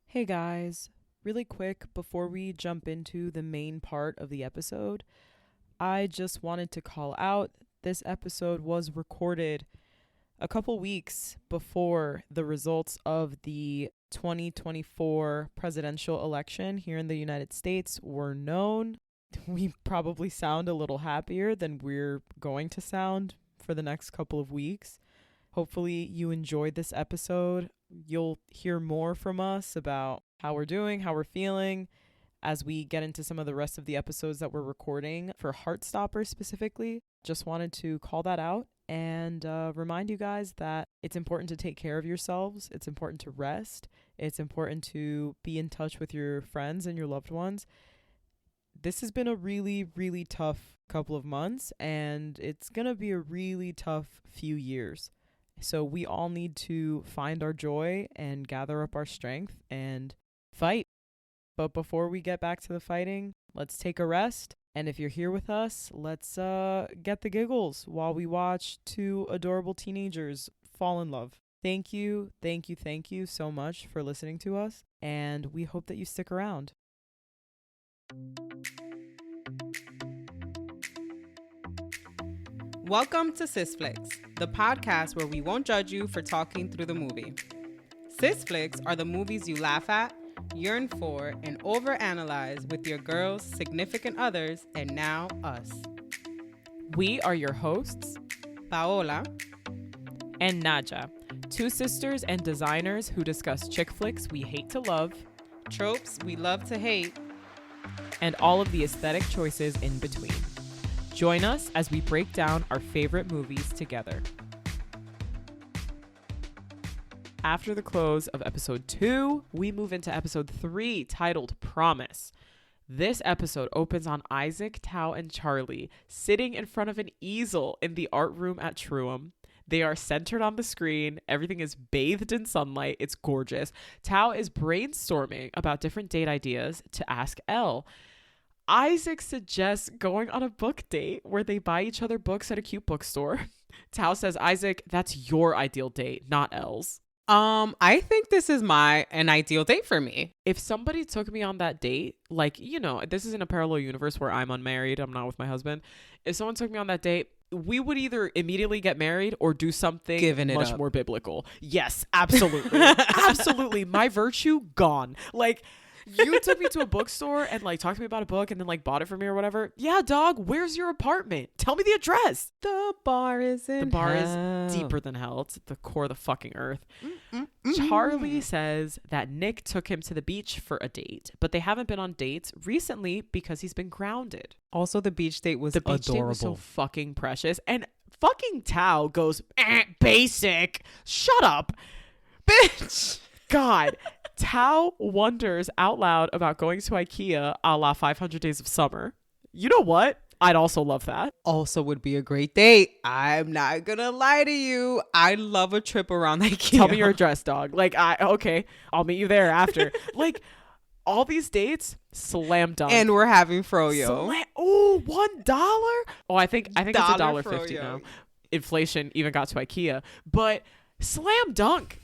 Hey guys, really quick before we jump into the main part of the episode, I just wanted to call out this episode was recorded a couple weeks before the results of the 2024 presidential election here in the United States were known. We probably sound a little happier than we're going to sound for the next couple of weeks. Hopefully, you enjoyed this episode. You'll hear more from us about how we're doing, how we're feeling, as we get into some of the rest of the episodes that we're recording for Heartstopper specifically. Just wanted to call that out and remind you guys that it's important to take care of yourselves. It's important to rest. It's important to be in touch with your friends and your loved ones. This has been a really, really tough couple of months, and it's going to be a really tough few years. So we all need to find our joy and gather up our strength and fight. But before we get back to the fighting, let's take a rest. And if you're here with us, let's get the giggles while we watch two adorable teenagers fall in love. Thank you so much for listening to us. And we hope that you stick around. Welcome to Sisflix, the podcast where we won't judge you for talking through the movie. Sisflix are the movies you laugh at, yearn for, and overanalyze with your girls, significant others, and now us. We are your hosts, Paola and Nadhya, two sisters and designers who discuss chick flicks we hate to love, tropes we love to hate, and all of the aesthetic choices in between. Join us as we break down our favorite movies together. After the close of episode 2, we move into episode 3, titled Promise. This episode opens on Isaac, Tao, and Charlie sitting in front of an easel in the art room at Truum. They are centered on the screen. Everything is bathed in sunlight. It's gorgeous. Tao is brainstorming about different date ideas to ask Elle. Isaac suggests going on a book date where they buy each other books at a cute bookstore. Tao says, Isaac, that's your ideal date, not Elle's. I think this is an ideal date for me. If somebody took me on that date, like, this isn't a parallel universe where I'm unmarried, I'm not with my husband. If someone took me on that date, we would either immediately get married or do something much more biblical. Yes, absolutely. Absolutely. My virtue gone. Like, you took me to a bookstore and like talked to me about a book and then like bought it for me or whatever. Yeah, dog, where's your apartment? Tell me the address. The bar is in hell. Is deeper than hell. It's at the core of the fucking earth. Charlie says that Nick took him to the beach for a date, but they haven't been on dates recently because he's been grounded. Also, the beach date was adorable. Date was so fucking precious. And fucking Tao goes, basic. Shut up, bitch. God. Tao wonders out loud about going to IKEA a la 500 Days of Summer. You know what? I'd also love that. Also would be a great date. I'm not gonna lie to you. I love a trip around IKEA. Tell me your address, dog. Like, okay, I'll meet you there after. Like, all these dates, slam dunk. And we're having froyo. $1? Oh, I think it's $1.50 now. Inflation even got to IKEA. But slam dunk.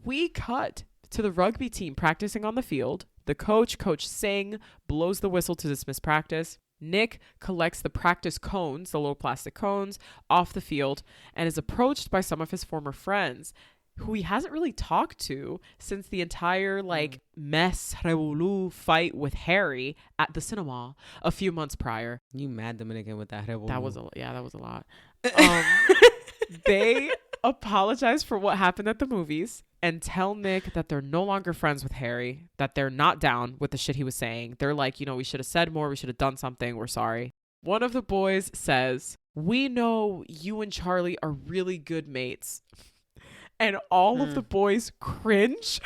We cut to the rugby team practicing on the field. The coach, Coach Singh, blows the whistle to dismiss practice. Nick collects the practice cones, the little plastic cones, off the field and is approached by some of his former friends who he hasn't really talked to since the entire mess revolu fight with Harry at the cinema a few months prior. You mad Dominican with that revolu. That was a lot. They apologize for what happened at the movies and tell Nick that they're no longer friends with Harry, that they're not down with the shit he was saying. They're like, we should have said more. We should have done something. We're sorry. One of the boys says, we know you and Charlie are really good mates. And all of the boys cringe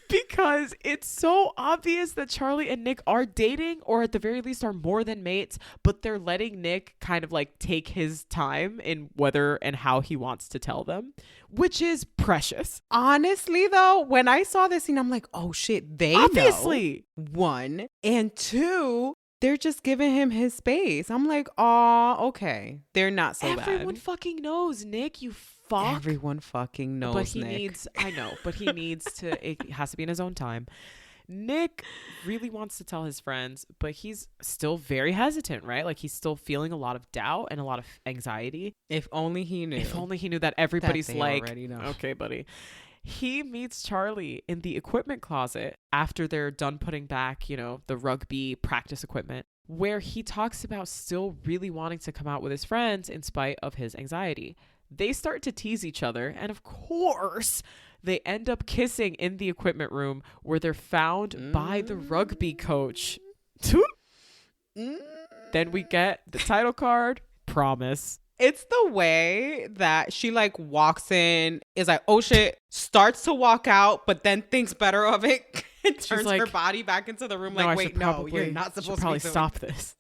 because it's so obvious that Charlie and Nick are dating, or at the very least are more than mates, but they're letting Nick kind of take his time in whether and how he wants to tell them, which is precious. Honestly, though, when I saw this scene, I'm like, oh shit, they obviously know. 1 and 2, they're just giving him his space. I'm like, oh, okay, they're not so bad. Everyone fucking knows, Nick, you fuck? Everyone fucking knows But he Nick. needs, I know, but he needs to, it has to be in his own time. Nick really wants to tell his friends, but he's still very hesitant, right? Like he's still feeling a lot of doubt and a lot of anxiety. If only he knew. If only he knew that everybody's that they like, already know. okay, buddy. He meets Charlie in the equipment closet after they're done putting back, you know, the rugby practice equipment, where he talks about still really wanting to come out with his friends in spite of his anxiety. They start to tease each other, and of course, they end up kissing in the equipment room where they're found by the rugby coach. Then we get the title card, Promise. It's the way that she like walks in, is like, oh shit, starts to walk out, but then thinks better of it and turns like, her body back into the room. No, Like, wait, no, you're not supposed to probably be doing stop this.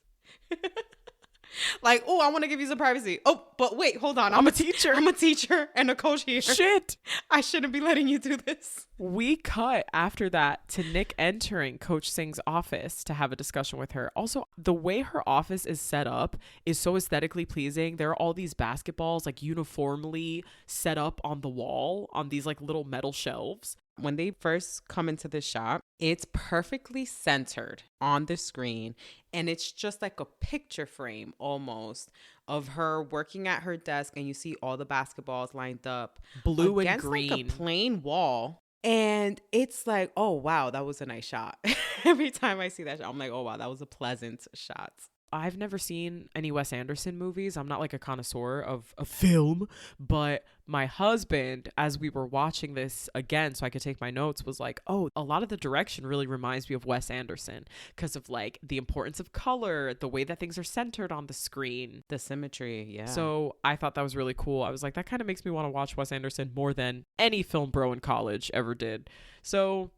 Like, oh, I want to give you some privacy. Oh, but wait, hold on. I'm a teacher. I'm a teacher and a coach here. Shit. I shouldn't be letting you do this. We cut after that to Nick entering Coach Singh's office to have a discussion with her. Also, the way her office is set up is so aesthetically pleasing. There are all these basketballs like uniformly set up on the wall on these like little metal shelves. When they first come into the shop, it's perfectly centered on the screen. And it's just like a picture frame almost of her working at her desk. And you see all the basketballs lined up. Blue and against green. Like a plain wall. And it's like, oh, wow, that was a nice shot. Every time I see that shot, I'm like, oh, wow, that was a pleasant shot. I've never seen any Wes Anderson movies. I'm not like a connoisseur of film, but my husband, as we were watching this again, so I could take my notes, was like, oh, a lot of the direction really reminds me of Wes Anderson because of like the importance of color, the way that things are centered on the screen. The symmetry, yeah. So I thought that was really cool. I was like, that kind of makes me want to watch Wes Anderson more than any film bro in college ever did. So...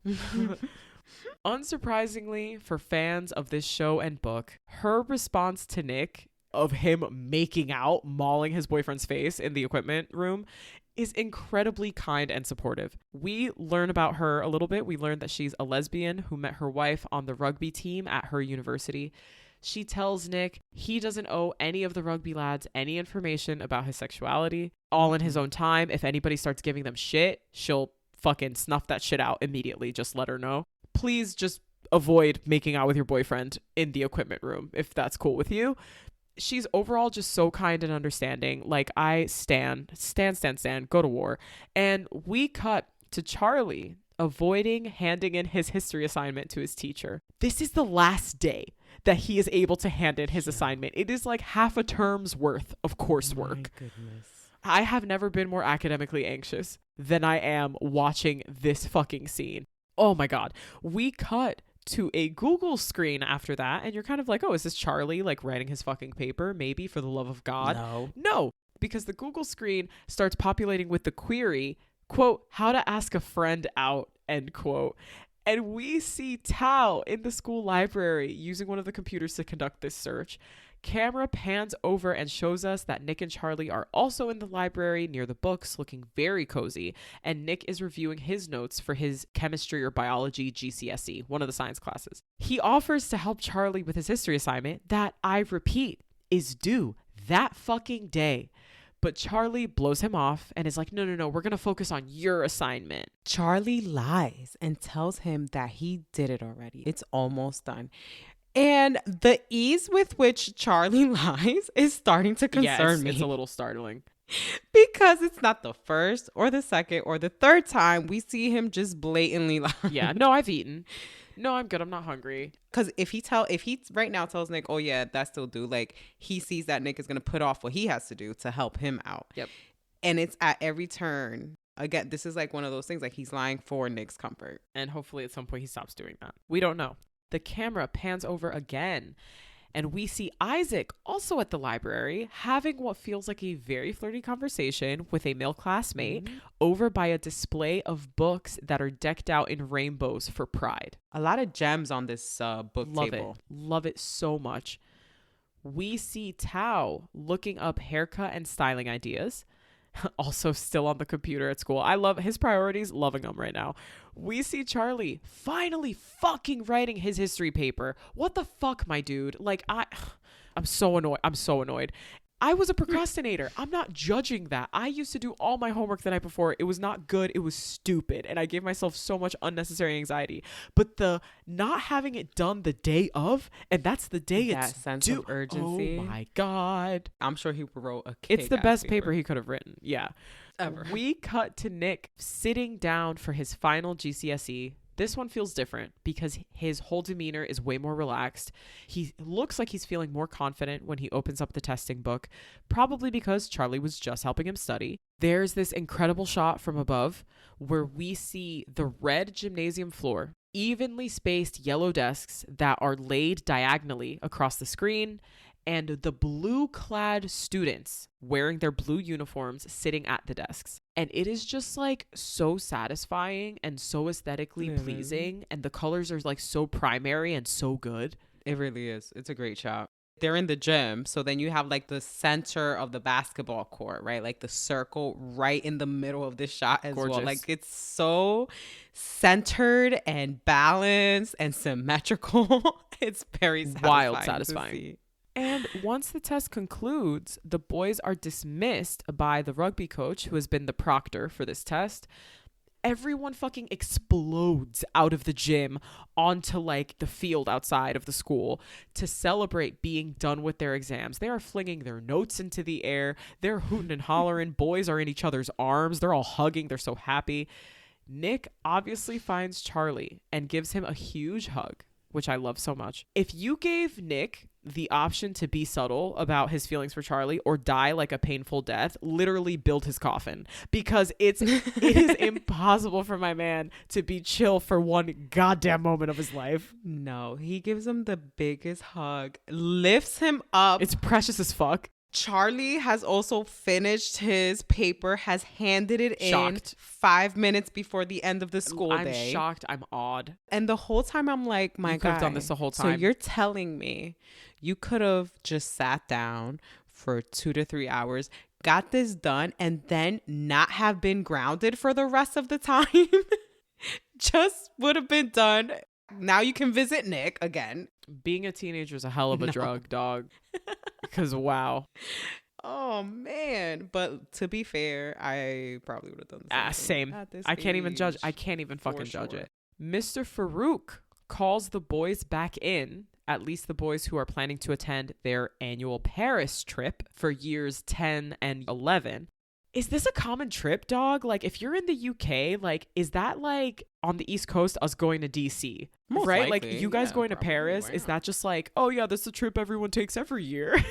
Unsurprisingly, for fans of this show and book, her response to Nick of him making out, mauling his boyfriend's face in the equipment room is incredibly kind and supportive. We learn about her a little bit. We learned that she's a lesbian who met her wife on the rugby team at her university. She tells Nick he doesn't owe any of the rugby lads any information about his sexuality. All in his own time. If anybody starts giving them shit, she'll fucking snuff that shit out immediately. Just let her know. Please just avoid making out with your boyfriend in the equipment room if that's cool with you. She's overall just so kind and understanding. Like, I stand, go to war. And we cut to Charlie avoiding handing in his history assignment to his teacher. This is the last day that he is able to hand in his assignment. It is like half a term's worth of coursework. My goodness. I have never been more academically anxious than I am watching this fucking scene. Oh my God. We cut to a Google screen after that, and you're kind of like, oh, is this Charlie like writing his fucking paper? Maybe, for the love of God. No, because the Google screen starts populating with the query, quote, how to ask a friend out, end quote. And we see Tao in the school library using one of the computers to conduct this search. Camera pans over and shows us that Nick and Charlie are also in the library near the books, looking very cozy, and Nick is reviewing his notes for his chemistry or biology GCSE, one of the science classes. He offers to help Charlie with his history assignment that, I repeat, is due that fucking day. But Charlie blows him off and is like, no, we're going to focus on your assignment. Charlie lies and tells him that he did it already. It's almost done. And the ease with which Charlie lies is starting to concern me. It's a little startling. Because it's not the first or the second or the third time we see him just blatantly lie. Yeah, no, I've eaten. No, I'm good. I'm not hungry. Because if he right now tells Nick, oh yeah, that's still due, like he sees that Nick is going to put off what he has to do to help him out. Yep. And it's at every turn. Again, this is like one of those things, like he's lying for Nick's comfort. And hopefully at some point he stops doing that. We don't know. The camera pans over again, and we see Isaac also at the library having what feels like a very flirty conversation with a male classmate over by a display of books that are decked out in rainbows for Pride. A lot of gems on this book table. Love it so much. We see Tao looking up haircut and styling ideas. Also still on the computer at school. I love his priorities, loving them right now. We see Charlie finally fucking writing his history paper. What the fuck, my dude? Like, I'm so annoyed. I was a procrastinator. I'm not judging that. I used to do all my homework the night before. It was not good. It was stupid. And I gave myself so much unnecessary anxiety. But the not having it done the day of, and that's the day that it's sense due. of urgency. Oh my God. I'm sure he wrote a It's the best paper he could have written. Yeah. Ever. We cut to Nick sitting down for his final GCSE. This one feels different because his whole demeanor is way more relaxed. He looks like he's feeling more confident when he opens up the testing book, probably because Charlie was just helping him study. There's this incredible shot from above where we see the red gymnasium floor, evenly spaced yellow desks that are laid diagonally across the screen, and the blue-clad students wearing their blue uniforms sitting at the desks. And it is just like so satisfying and so aesthetically pleasing, and the colors are like so primary and so good. It really is. It's a great shot. They're in the gym, so then you have like the center of the basketball court, right? Like the circle right in the middle of this shot as well. Like it's so centered and balanced and symmetrical. It's very satisfying. And once the test concludes, the boys are dismissed by the rugby coach, who has been the proctor for this test. Everyone fucking explodes out of the gym onto like the field outside of the school to celebrate being done with their exams. They are flinging their notes into the air. They're hooting and hollering. Boys are in each other's arms. They're all hugging. They're so happy. Nick obviously finds Charlie and gives him a huge hug, which I love so much. If you gave Nick the option to be subtle about his feelings for Charlie or die like a painful death, literally build his coffin, because it is impossible for my man to be chill for one goddamn moment of his life. No, he gives him the biggest hug, lifts him up. It's precious as fuck. Charlie has also finished his paper, has handed it in 5 minutes before the end of the school day. I'm shocked. I'm awed. And the whole time I'm like, my God, you could have done this the whole time. So you're telling me you could have just sat down for 2 to 3 hours, got this done, and then not have been grounded for the rest of the time? Just would have been done. Now you can visit Nick again. Being a teenager is a hell of a drug, dog. Because wow. Oh man. But to be fair, I probably would have done the same. I can't even judge. I can't even fucking judge it. Mr. Farouk calls the boys back in, at least the boys who are planning to attend their annual Paris trip for years 10 and 11. Is this a common trip, dog? Like, if you're in the UK, like, is that like on the East Coast, us going to DC? Most right? likely. Like, you guys going to Paris? Is that just like, oh yeah, this is a trip everyone takes every year?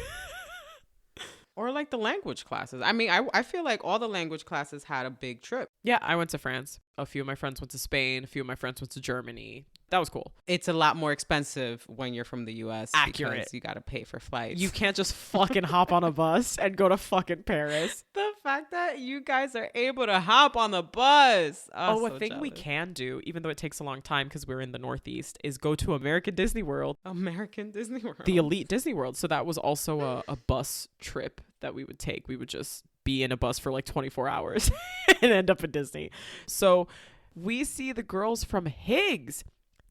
Or like the language classes. I mean, I feel like all the language classes had a big trip. Yeah, I went to France. A few of my friends went to Spain. A few of my friends went to Germany. That was cool. It's a lot more expensive when you're from the US. Accurate. Because you got to pay for flights. You can't just fucking hop on a bus and go to fucking Paris. The fact that you guys are able to hop on the bus. Oh, a thing we can do, even though it takes a long time because we're in the Northeast, is go to American Disney World. American Disney World. The Elite Disney World. So that was also a bus trip that we would take. We would just be in a bus for like 24 hours and end up in Disney. So we see the girls from Higgs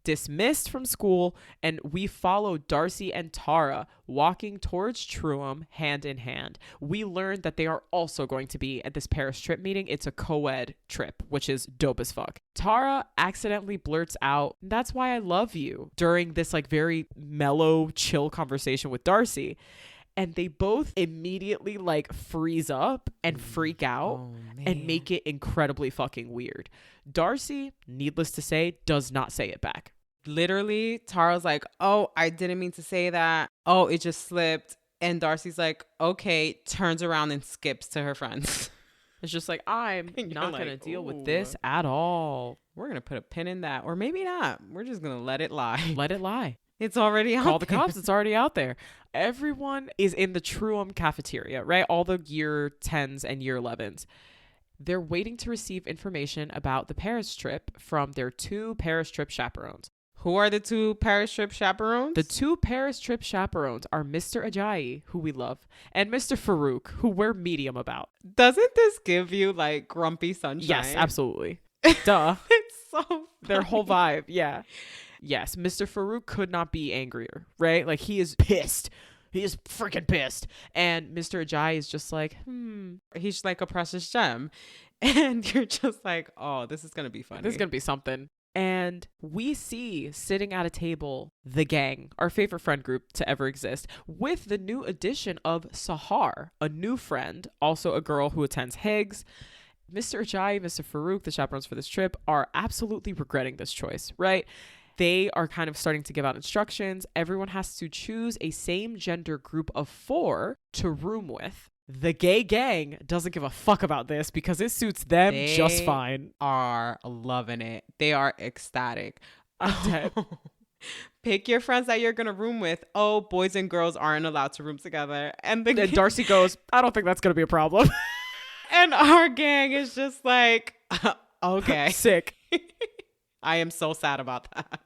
dismissed from school, and we follow Darcy and Tara walking towards Truum hand in hand. We learn that they are also going to be at this Paris trip meeting. It's a co-ed trip, which is dope as fuck. Tara accidentally blurts out, "That's why I love you," during this like very mellow, chill conversation with Darcy. And they both immediately like freeze up and freak out and make it incredibly fucking weird. Darcy, needless to say, does not say it back. Literally, Tara's like, "Oh, I didn't mean to say that. Oh, it just slipped." And Darcy's like, "Okay," turns around and skips to her friends. It's just like, I'm not going to deal with this at all. We're going to put a pin in that. Or maybe not. We're just going to let it lie. Let it lie. It's already out there. Call the cops. It's already out there. Everyone is in the Truum cafeteria, right? All the year 10s and year 11s. They're waiting to receive information about the Paris trip from their 2 Paris trip chaperones. Who are the 2 Paris trip chaperones? The 2 Paris trip chaperones are Mr. Ajayi, who we love, and Mr. Farouk, who we're medium about. Doesn't this give you like Grumpy Sunshine? Yes, absolutely. Duh. It's so funny. Their whole vibe. Yeah. Yes, Mr. Farouk could not be angrier, right? Like, he is pissed. He is freaking pissed. And Mr. Ajayi is just like, He's like a precious gem. And you're just like, oh, this is going to be funny. This is going to be something. And we see sitting at a table the gang, our favorite friend group to ever exist, with the new addition of Sahar, a new friend, also a girl who attends Higgs. Mr. Ajayi, Mr. Farouk, the chaperones for this trip, are absolutely regretting this choice, right? They are kind of starting to give out instructions. Everyone has to choose a same gender group of 4 to room with. The gay gang doesn't give a fuck about this because it suits them just fine. They are loving it. They are ecstatic. I'm dead. Pick your friends that you're going to room with. Oh, boys and girls aren't allowed to room together. And then Darcy goes, I don't think that's going to be a problem. And our gang is just like, okay. Sick. I am so sad about that.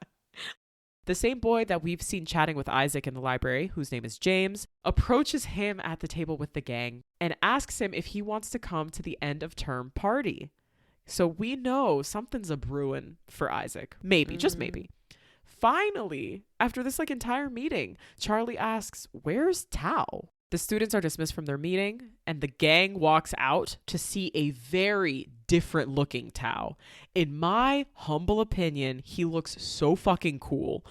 The same boy that we've seen chatting with Isaac in the library, whose name is James, approaches him at the table with the gang and asks him if he wants to come to the end of term party. So we know something's a brewing for Isaac. Maybe, just maybe. Finally, after this entire meeting, Charlie asks, where's Tao? The students are dismissed from their meeting, and the gang walks out to see a very different looking Tao. In my humble opinion, he looks so fucking cool.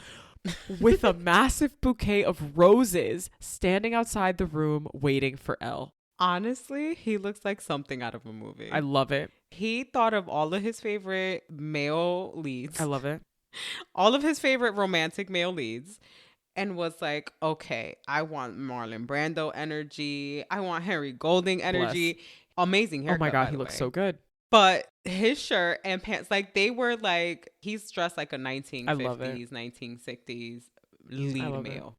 With a massive bouquet of roses standing outside the room waiting for Elle. Honestly, he looks like something out of a movie. I love it. He thought of all of his favorite male leads. I love it. All of his favorite romantic male leads. And was like, okay, I want Marlon Brando energy. I want Henry Golding energy. Bless. Amazing haircut. Oh my God, he looks so good. But his shirt and pants, they were he's dressed like a 1950s, 1960s lead male.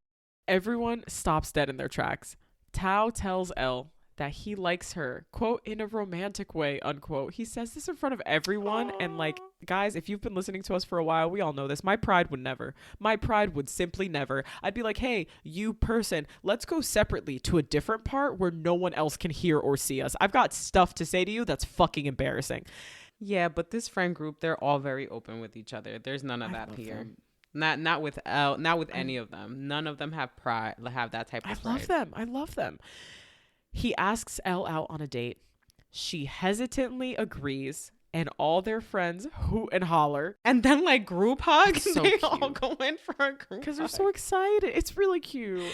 Everyone stops dead in their tracks. Tao tells Elle that he likes her, quote, in a romantic way, unquote. He says this in front of everyone. And guys, if you've been listening to us for a while, we all know this. My pride would never. My pride would simply never. I'd be like, hey, you person, let's go separately to a different part where no one else can hear or see us. I've got stuff to say to you that's fucking embarrassing. Yeah, but this friend group, they're all very open with each other. There's none of that here. Not with Elle, not with any of them. None of them have pride, have that type of pride. I love them. He asks Elle out on a date. She hesitantly agrees, and all their friends hoot and holler. And then group hug. So they cute. all go in for a group because they're so excited. It's really cute.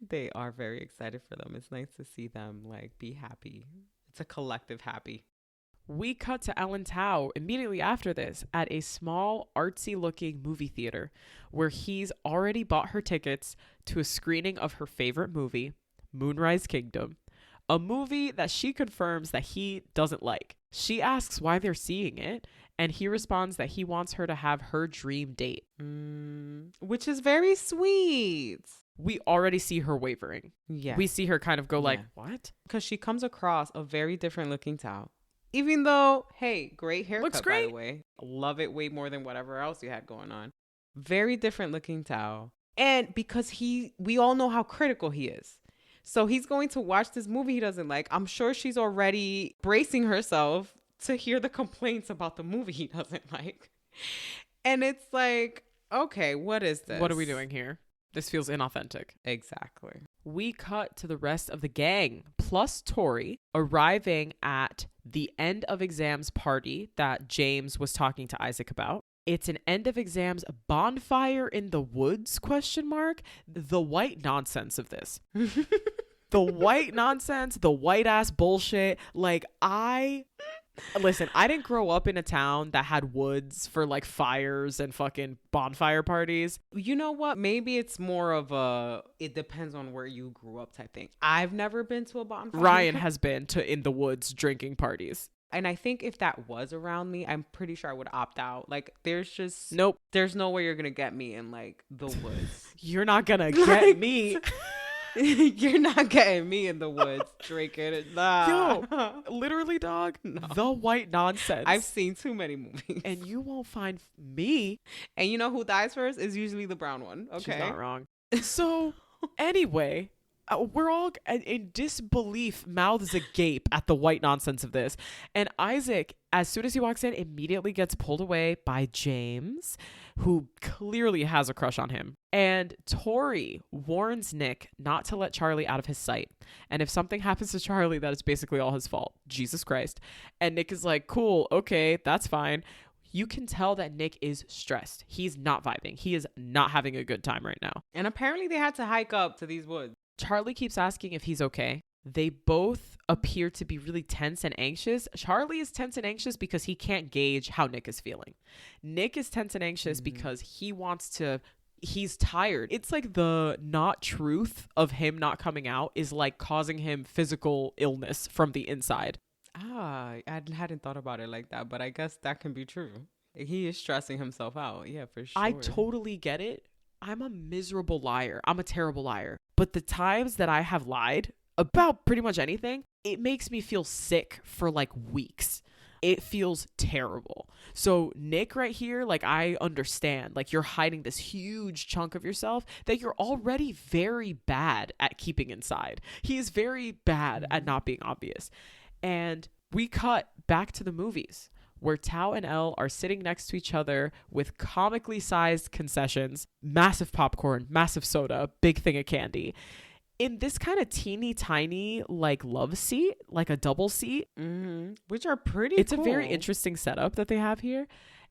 They are very excited for them. It's nice to see them be happy. It's a collective happy. We cut to Elle and Tao immediately after this at a small artsy looking movie theater where he's already bought her tickets to a screening of her favorite movie, Moonrise Kingdom. A movie that she confirms that he doesn't like. She asks why they're seeing it, and he responds that he wants her to have her dream date. Which is very sweet. We already see her wavering. Yeah. We see her kind of go what? Because she comes across a very different looking Tao. Even though, hey, great haircut, looks great. By the way. Love it way more than whatever else you had going on. Very different looking Tao. And because we all know how critical he is. So he's going to watch this movie he doesn't like. I'm sure she's already bracing herself to hear the complaints about the movie he doesn't like. And it's okay, what is this? What are we doing here? This feels inauthentic. Exactly. We cut to the rest of the gang, plus Tori, arriving at the end of exams party that James was talking to Isaac about. It's an end of exams bonfire in the woods, ? The white nonsense of this. The white nonsense, the white ass bullshit. Listen, I didn't grow up in a town that had woods for fires and fucking bonfire parties. You know what? Maybe it's more of it depends on where you grew up type thing. I've never been to a bonfire. Ryan has been to in the woods drinking parties. And I think if that was around me, I'm pretty sure I would opt out. There's just... Nope. There's no way you're going to get me in, the woods. You're not going to get me. You're not getting me in the woods drinking it. Nah. Yo, literally, dog, no. The white nonsense. I've seen too many movies. And you won't find me. And you know who dies first? Is usually the brown one. Okay. She's not wrong. So, anyway... we're all in disbelief, mouths agape at the white nonsense of this. And Isaac, as soon as he walks in, immediately gets pulled away by James, who clearly has a crush on him. And Tori warns Nick not to let Charlie out of his sight. And if something happens to Charlie, that is basically all his fault. Jesus Christ. And Nick is like, cool, okay, that's fine. You can tell that Nick is stressed. He's not vibing. He is not having a good time right now. And apparently they had to hike up to these woods. Charlie keeps asking if he's okay. They both appear to be really tense and anxious. Charlie is tense and anxious because he can't gauge how Nick is feeling. Nick is tense and anxious because he's tired. It's like the not truth of him not coming out is like causing him physical illness from the inside. I hadn't thought about it like that, but I guess that can be true. He is stressing himself out. Yeah, for sure. I totally get it. I'm a miserable liar. I'm a terrible liar. But the times that I have lied about pretty much anything, it makes me feel sick for like weeks. It feels terrible. So Nick right here, like I understand, like you're hiding this huge chunk of yourself that you're already very bad at keeping inside. He is very bad at not being obvious. And we cut back to the movies where Tao and Elle are sitting next to each other with comically sized concessions, massive popcorn, massive soda, big thing of candy. In this kind of teeny tiny like love seat, like a double seat, which are pretty It's cool. a very interesting setup that they have here.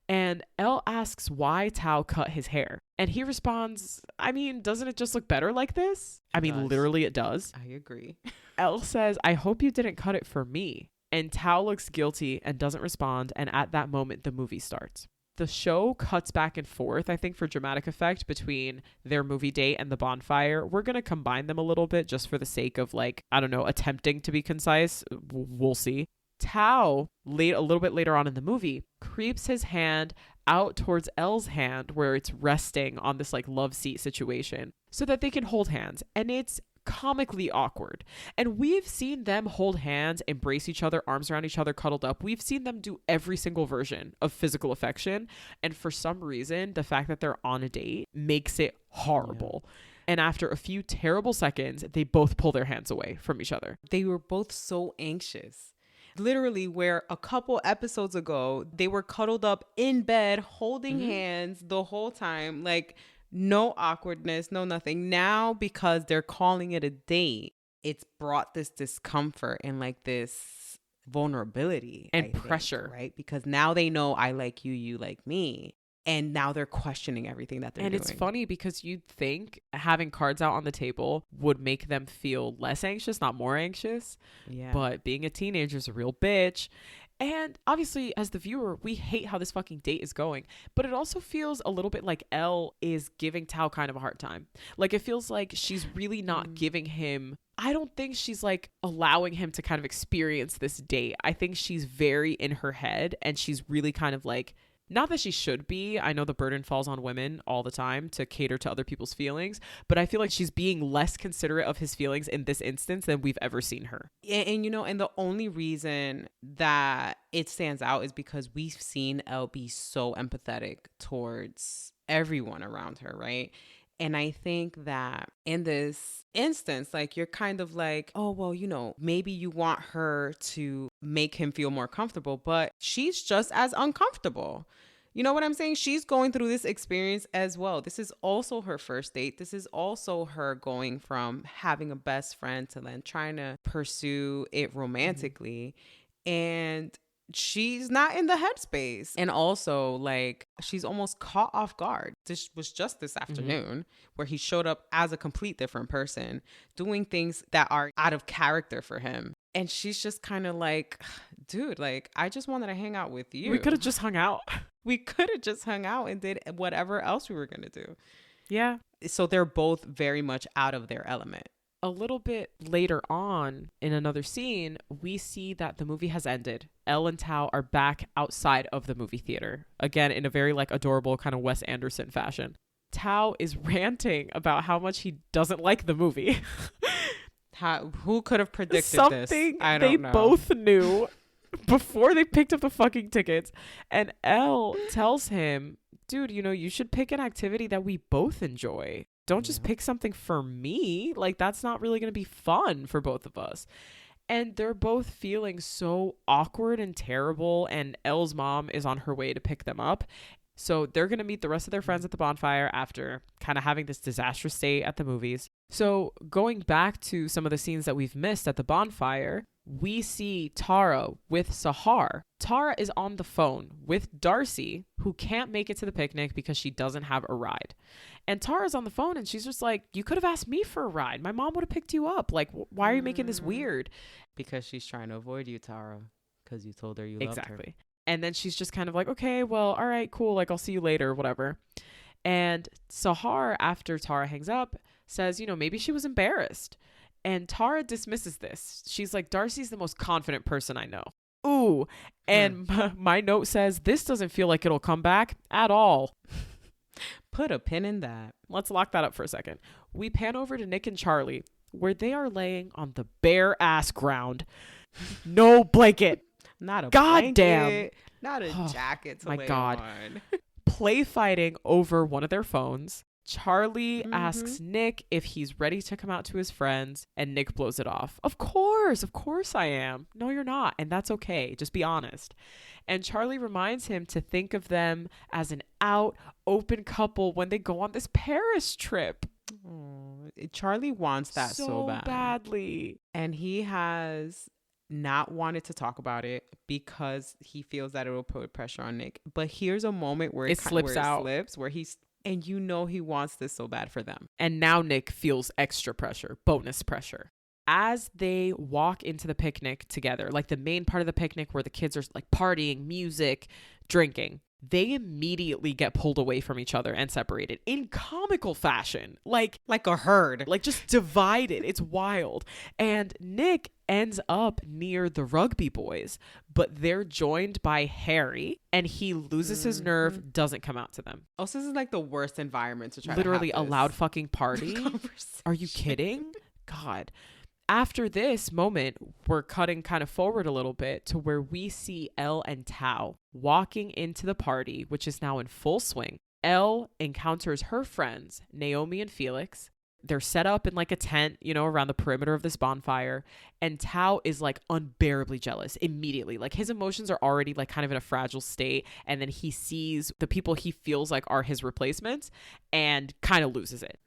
And Elle asks why Tao cut his hair. And he responds, I mean, doesn't it just look better like this? I mean, literally it does. I agree. Elle says, I hope you didn't cut it for me. And Tao looks guilty and doesn't respond. And at that moment, the movie starts. The show cuts back and forth, I think, for dramatic effect between their movie date and the bonfire. We're going to combine them a little bit just for the sake of, like, I don't know, attempting to be concise. We'll see. Tao, a little bit later on in the movie, creeps his hand out towards Elle's hand where it's resting on this like love seat situation so that they can hold hands. And it's comically awkward. And we've seen them hold hands, embrace each other, arms around each other, cuddled up. We've seen them do every single version of physical affection. And for some reason, the fact that they're on a date makes it horrible. Yeah. And after a few terrible seconds, they both pull their hands away from each other. They were both so anxious. Literally, where a couple episodes ago, they were cuddled up in bed, holding hands the whole time, like no awkwardness, no nothing. Now, because they're calling it a date, it's brought this discomfort and like this vulnerability and pressure, right? Because now they know I like you, you like me. And now they're questioning everything that they're doing. And it's funny because you'd think having cards out on the table would make them feel less anxious, not more anxious. Yeah. But being a teenager is a real bitch. And obviously, as the viewer, we hate how this fucking date is going. But it also feels a little bit like Elle is giving Tao kind of a hard time. Like, it feels like she's really not giving him... I don't think she's like allowing him to kind of experience this date. I think she's very in her head and she's really kind of like... Not that she should be. I know the burden falls on women all the time to cater to other people's feelings, but I feel like she's being less considerate of his feelings in this instance than we've ever seen her. And you know, and the only reason that it stands out is because we've seen Elle be so empathetic towards everyone around her, right? And I think that in this instance, like you're kind of like, oh, well, you know, maybe you want her to make him feel more comfortable, but she's just as uncomfortable. You know what I'm saying? She's going through this experience as well. This is also her first date. This is also her going from having a best friend to then trying to pursue it romantically. And she's not in the headspace. And also, like, she's almost caught off guard. This was just this afternoon where he showed up as a complete different person, doing things that are out of character for him. And she's just kind of like, dude, like, I just wanted to hang out with you. We could have just hung out. We could have just hung out and did whatever else we were going to do. Yeah. So they're both very much out of their element. A little bit later on in another scene, we see that the movie has ended. Elle and Tao are back outside of the movie theater. Again, in a very like adorable kind of Wes Anderson fashion. Tao is ranting about how much he doesn't like the movie. Who could have predicted this? Something they both knew before they picked up the fucking tickets. And Elle tells him, dude, you know, you should pick an activity that we both enjoy. Don't just pick something for me. Like, that's not really going to be fun for both of us. And they're both feeling so awkward and terrible. And Elle's mom is on her way to pick them up. So they're going to meet the rest of their friends at the bonfire after kind of having this disastrous day at the movies. So going back to some of the scenes that we've missed at the bonfire, we see Tara with Sahar. Tara is on the phone with Darcy, who can't make it to the picnic because she doesn't have a ride. And Tara's on the phone and she's just like, you could have asked me for a ride. My mom would have picked you up. Like, why are you making this weird? Because she's trying to avoid you, Tara, because you told her you loved her. Exactly. And then she's just kind of like, okay, well, all right, cool. Like, I'll see you later, whatever. And Sahar, after Tara hangs up, says, maybe she was embarrassed. And Tara dismisses this. She's like, Darcy's the most confident person I know. Ooh. And my note says, this doesn't feel like it'll come back at all. Put a pin in that. Let's lock that up for a second. We pan over to Nick and Charlie, where they are laying on the bare ass ground. No blanket. Not a goddamn blanket, not a jacket to lay on. Play fighting over one of their phones. Charlie asks Nick if he's ready to come out to his friends, and Nick blows it off. Of course I am. No, you're not, and that's okay. Just be honest. And Charlie reminds him to think of them as an out, open couple when they go on this Paris trip. Oh, Charlie wants that so badly. And he has not wanted to talk about it because he feels that it will put pressure on Nick. But here's a moment where it slips out, where he's, and he wants this so bad for them. And now Nick feels extra pressure, bonus pressure. As they walk into the picnic together, like the main part of the picnic where the kids are like partying, music, drinking, they immediately get pulled away from each other and separated in comical fashion. Like a herd. Like just divided. It's wild. And Nick ends up near the rugby boys, but they're joined by Harry, and he loses his nerve, doesn't come out to them. Oh, so this is like the worst environment to try Literally to have a loud fucking party. Are you kidding? God. After this moment, we're cutting kind of forward a little bit to where we see Elle and Tao walking into the party, which is now in full swing. Elle encounters her friends, Naomi and Felix. They're set up in like a tent, around the perimeter of this bonfire. And Tao is like unbearably jealous immediately. Like his emotions are already like kind of in a fragile state. And then he sees the people he feels like are his replacements and kind of loses it.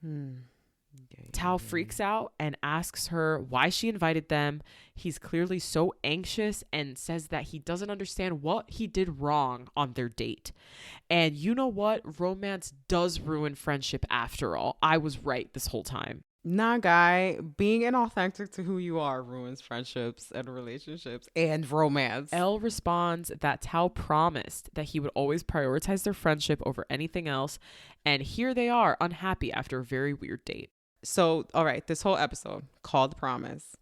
Tao freaks out and asks her why she invited them. He's clearly so anxious and says that he doesn't understand what he did wrong on their date. And you know what? Romance does ruin friendship after all. I was right this whole time. Nah, guy, being inauthentic to who you are ruins friendships and relationships and romance. Elle responds that Tao promised that he would always prioritize their friendship over anything else. And here they are, unhappy after a very weird date. So, all right, this whole episode called Promise.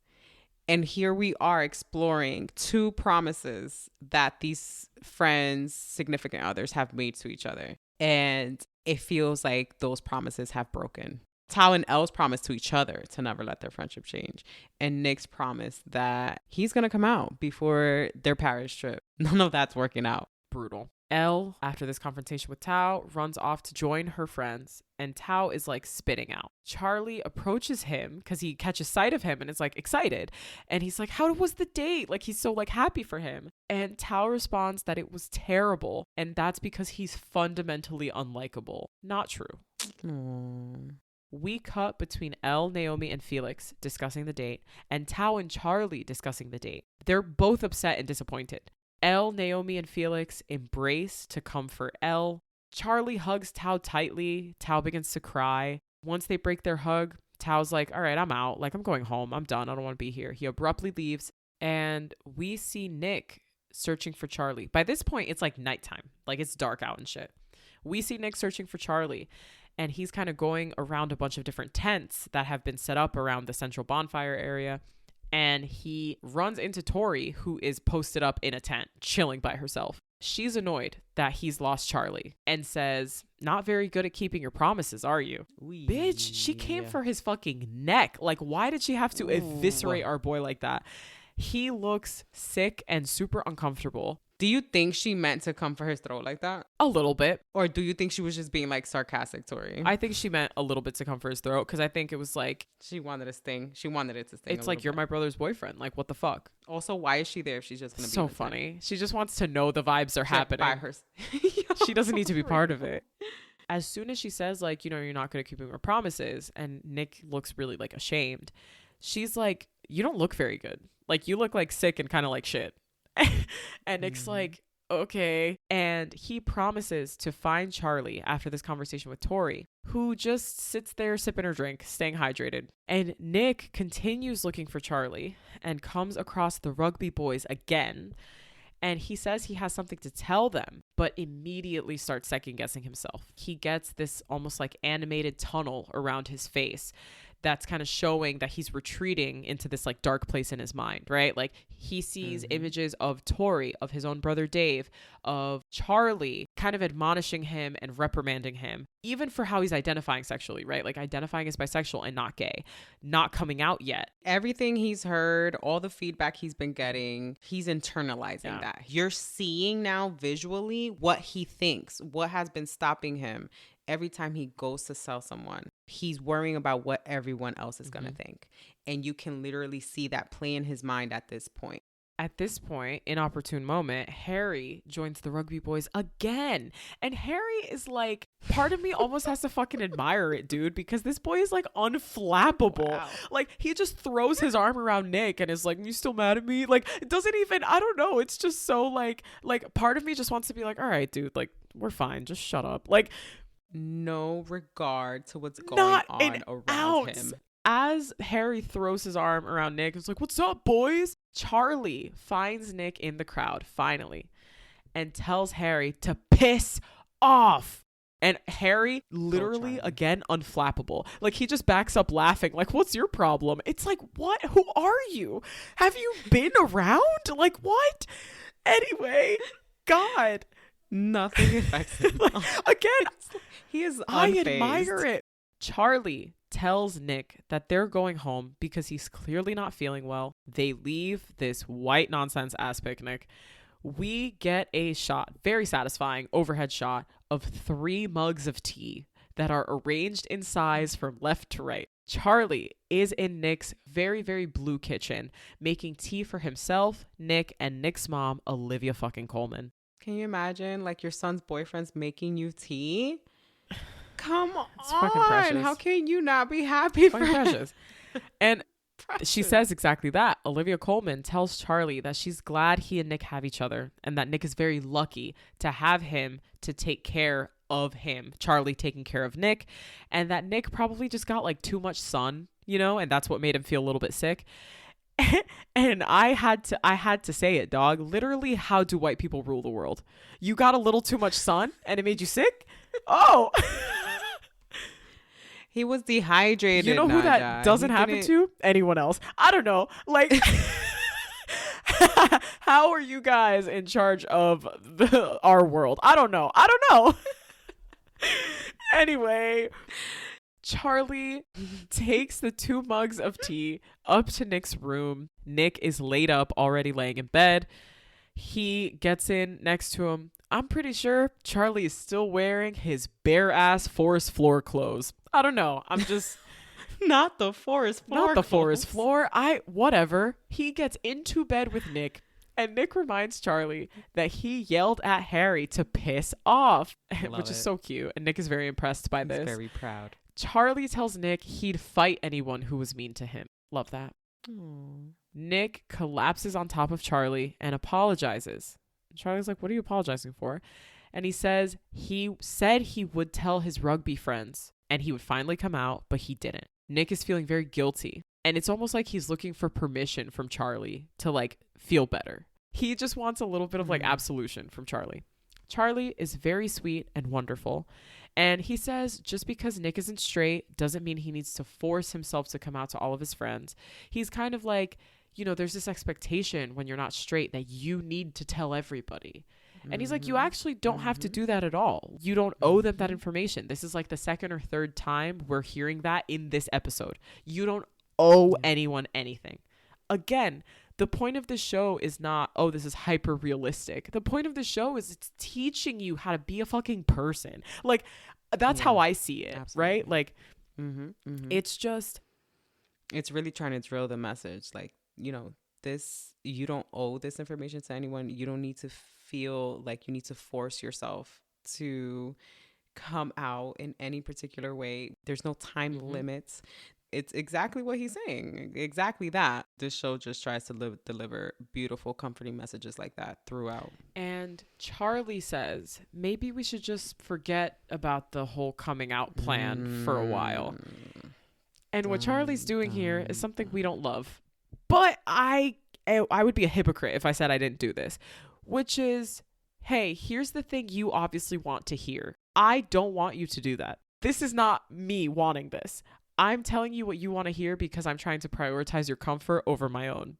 And here we are exploring two promises that these friends, significant others have made to each other. And it feels like those promises have broken. Tao and Elle's promise to each other to never let their friendship change. And Nick's promise that he's going to come out before their Paris trip. None of that's working out. Brutal. Elle, after this confrontation with Tao, runs off to join her friends, and Tao is like spitting out. Charlie approaches him because he catches sight of him and is like excited. And he's like, how was the date? Like he's so like happy for him. And Tao responds that it was terrible. And that's because he's fundamentally unlikable. Not true. We cut between Elle, Naomi, and Felix discussing the date, and Tao and Charlie discussing the date. They're both upset and disappointed. Elle, Naomi, and Felix embrace to comfort Elle. Charlie hugs Tao tightly. Tao begins to cry. Once they break their hug, Tao's like, all right, I'm out. Like, I'm going home. I'm done. I don't want to be here. He abruptly leaves, and we see Nick searching for Charlie. By this point, it's like nighttime. Like, it's dark out and shit. We see Nick searching for Charlie, and he's kind of going around a bunch of different tents that have been set up around the central bonfire area. And he runs into Tori, who is posted up in a tent, chilling by herself. She's annoyed that he's lost Charlie and says, not very good at keeping your promises, are you? Bitch, she came for his fucking neck. Like, why did she have to eviscerate our boy like that? He looks sick and super uncomfortable. Do you think she meant to come for his throat like that? A little bit. Or do you think she was just being like sarcastic, Tori? I think she meant a little bit to come for his throat because I think it was like, she wanted a sting. She wanted it to sting. it's like, you're my brother's boyfriend. Like, what the fuck? Also, why is she there if she's just gonna be so funny? She just wants to know the vibes are happening. By her. She doesn't need to be part of it. As soon as she says, like, you know, you're not going to keep her promises, and Nick looks really like ashamed, she's like, you don't look very good. Like, you look like sick and kind of like shit. And Nick's like, okay. And he promises to find Charlie after this conversation with Tori, who just sits there sipping her drink, staying hydrated. And Nick continues looking for Charlie and comes across the rugby boys again. And he says he has something to tell them, but immediately starts second guessing himself. He gets this almost like animated tunnel around his face that's kind of showing that he's retreating into this like dark place in his mind, right? Like he sees images of Tori, of his own brother Dave, of Charlie, kind of admonishing him and reprimanding him, even for how he's identifying sexually, right? Like identifying as bisexual and not gay, not coming out yet. Everything he's heard, all the feedback he's been getting, he's internalizing that. You're seeing now visually what he thinks, what has been stopping him. Every time he goes to sell someone, he's worrying about what everyone else is going to think. And you can literally see that play in his mind at this point. At this point, inopportune moment, Harry joins the rugby boys again. And Harry is like, part of me almost has to fucking admire it, dude, because this boy is like unflappable. Wow. Like he just throws his arm around Nick and is like, you still mad at me? Like it doesn't even, I don't know. It's just so like part of me just wants to be like, all right, dude, like we're fine. Just shut up. Like, no regard to what's going on around him. As Harry throws his arm around Nick, it's like, what's up, boys? Charlie finds Nick in the crowd, finally, and tells Harry to piss off. And Harry, literally, again, unflappable. Like, he just backs up laughing. Like, what's your problem? It's like, what? Who are you? Have you been around? Like, what? Anyway, God. Nothing affects him. Again, he is unfazed. I admire it. Charlie tells Nick that they're going home because he's clearly not feeling well. They leave this white nonsense ass picnic. We get a shot, very satisfying overhead shot of 3 mugs of tea that are arranged in size from left to right. Charlie is in Nick's very, very blue kitchen, making tea for himself, Nick, and Nick's mom, Olivia fucking Colman. Can you imagine, like, your son's boyfriend's making you tea? Come it's on. Fucking precious. How can you not be happy for precious? And she says exactly that. Olivia Colman tells Charlie that she's glad he and Nick have each other and that Nick is very lucky to have him to take care of him. Charlie taking care of Nick, and that Nick probably just got like too much sun, you know, and that's what made him feel a little bit sick. And I had to say it, dog. Literally, how do white people rule the world? You got a little too much sun and it made you sick? Oh. He was dehydrated. You know who that doesn't happen to? Anyone else. I don't know. Like, how are you guys in charge of our world? I don't know. Anyway, Charlie takes the 2 mugs of tea up to Nick's room. Nick is laid up, already laying in bed. He gets in next to him. I'm pretty sure Charlie is still wearing his bare ass forest floor clothes. I don't know. I'm just not the forest floor. Not the forest floor. Whatever. He gets into bed with Nick, and Nick reminds Charlie that he yelled at Harry to piss off, which is so cute. And Nick is very impressed by this. He's very proud. Charlie tells Nick he'd fight anyone who was mean to him. Love that. Aww. Nick collapses on top of Charlie and apologizes. Charlie's like, what are you apologizing for? And he says he said he would tell his rugby friends and he would finally come out, but he didn't. Nick is feeling very guilty. And it's almost like he's looking for permission from Charlie to like feel better. He just wants a little bit of like absolution from Charlie. Charlie is very sweet and wonderful. And he says just because Nick isn't straight doesn't mean he needs to force himself to come out to all of his friends. He's kind of like, you know, there's this expectation when you're not straight that you need to tell everybody. And he's like, you actually don't have to do that at all. You don't owe them that information. This is like the 2nd or 3rd time we're hearing that in this episode. You don't owe anyone anything. Again, The point of the show is not, oh, this is hyper realistic. The point of the show is it's teaching you how to be a fucking person. Like, that's how I see it, absolutely. right? Like, it's just, it's really trying to drill the message. Like, you know, this, you don't owe this information to anyone. You don't need to feel like you need to force yourself to come out in any particular way. There's no time limits. It's exactly what he's saying. Exactly that. This show just tries to deliver beautiful, comforting messages like that throughout. And Charlie says, maybe we should just forget about the whole coming out plan for a while. And what Charlie's doing here is something we don't love. But I would be a hypocrite if I said I didn't do this, which is, hey, here's the thing you obviously want to hear. I don't want you to do that. This is not me wanting this. I'm telling you what you want to hear because I'm trying to prioritize your comfort over my own.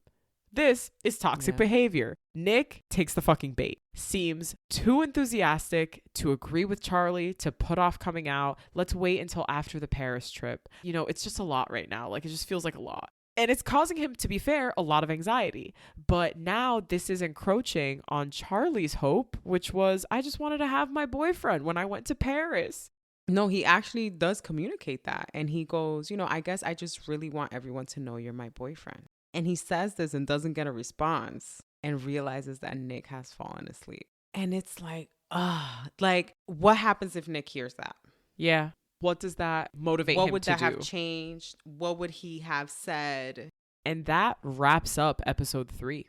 This is toxic behavior. Nick takes the fucking bait. Seems too enthusiastic to agree with Charlie to put off coming out. Let's wait until after the Paris trip. You know, it's just a lot right now. Like, it just feels like a lot. And it's causing him, to be fair, a lot of anxiety. But now this is encroaching on Charlie's hope, which was, I just wanted to have my boyfriend when I went to Paris. No, he actually does communicate that. And he goes, you know, I guess I just really want everyone to know you're my boyfriend. And he says this and doesn't get a response and realizes that Nick has fallen asleep. And it's like, like, what happens if Nick hears that? Yeah. What does that motivate him to do? What would that have changed? What would he have said? And that wraps up episode 3.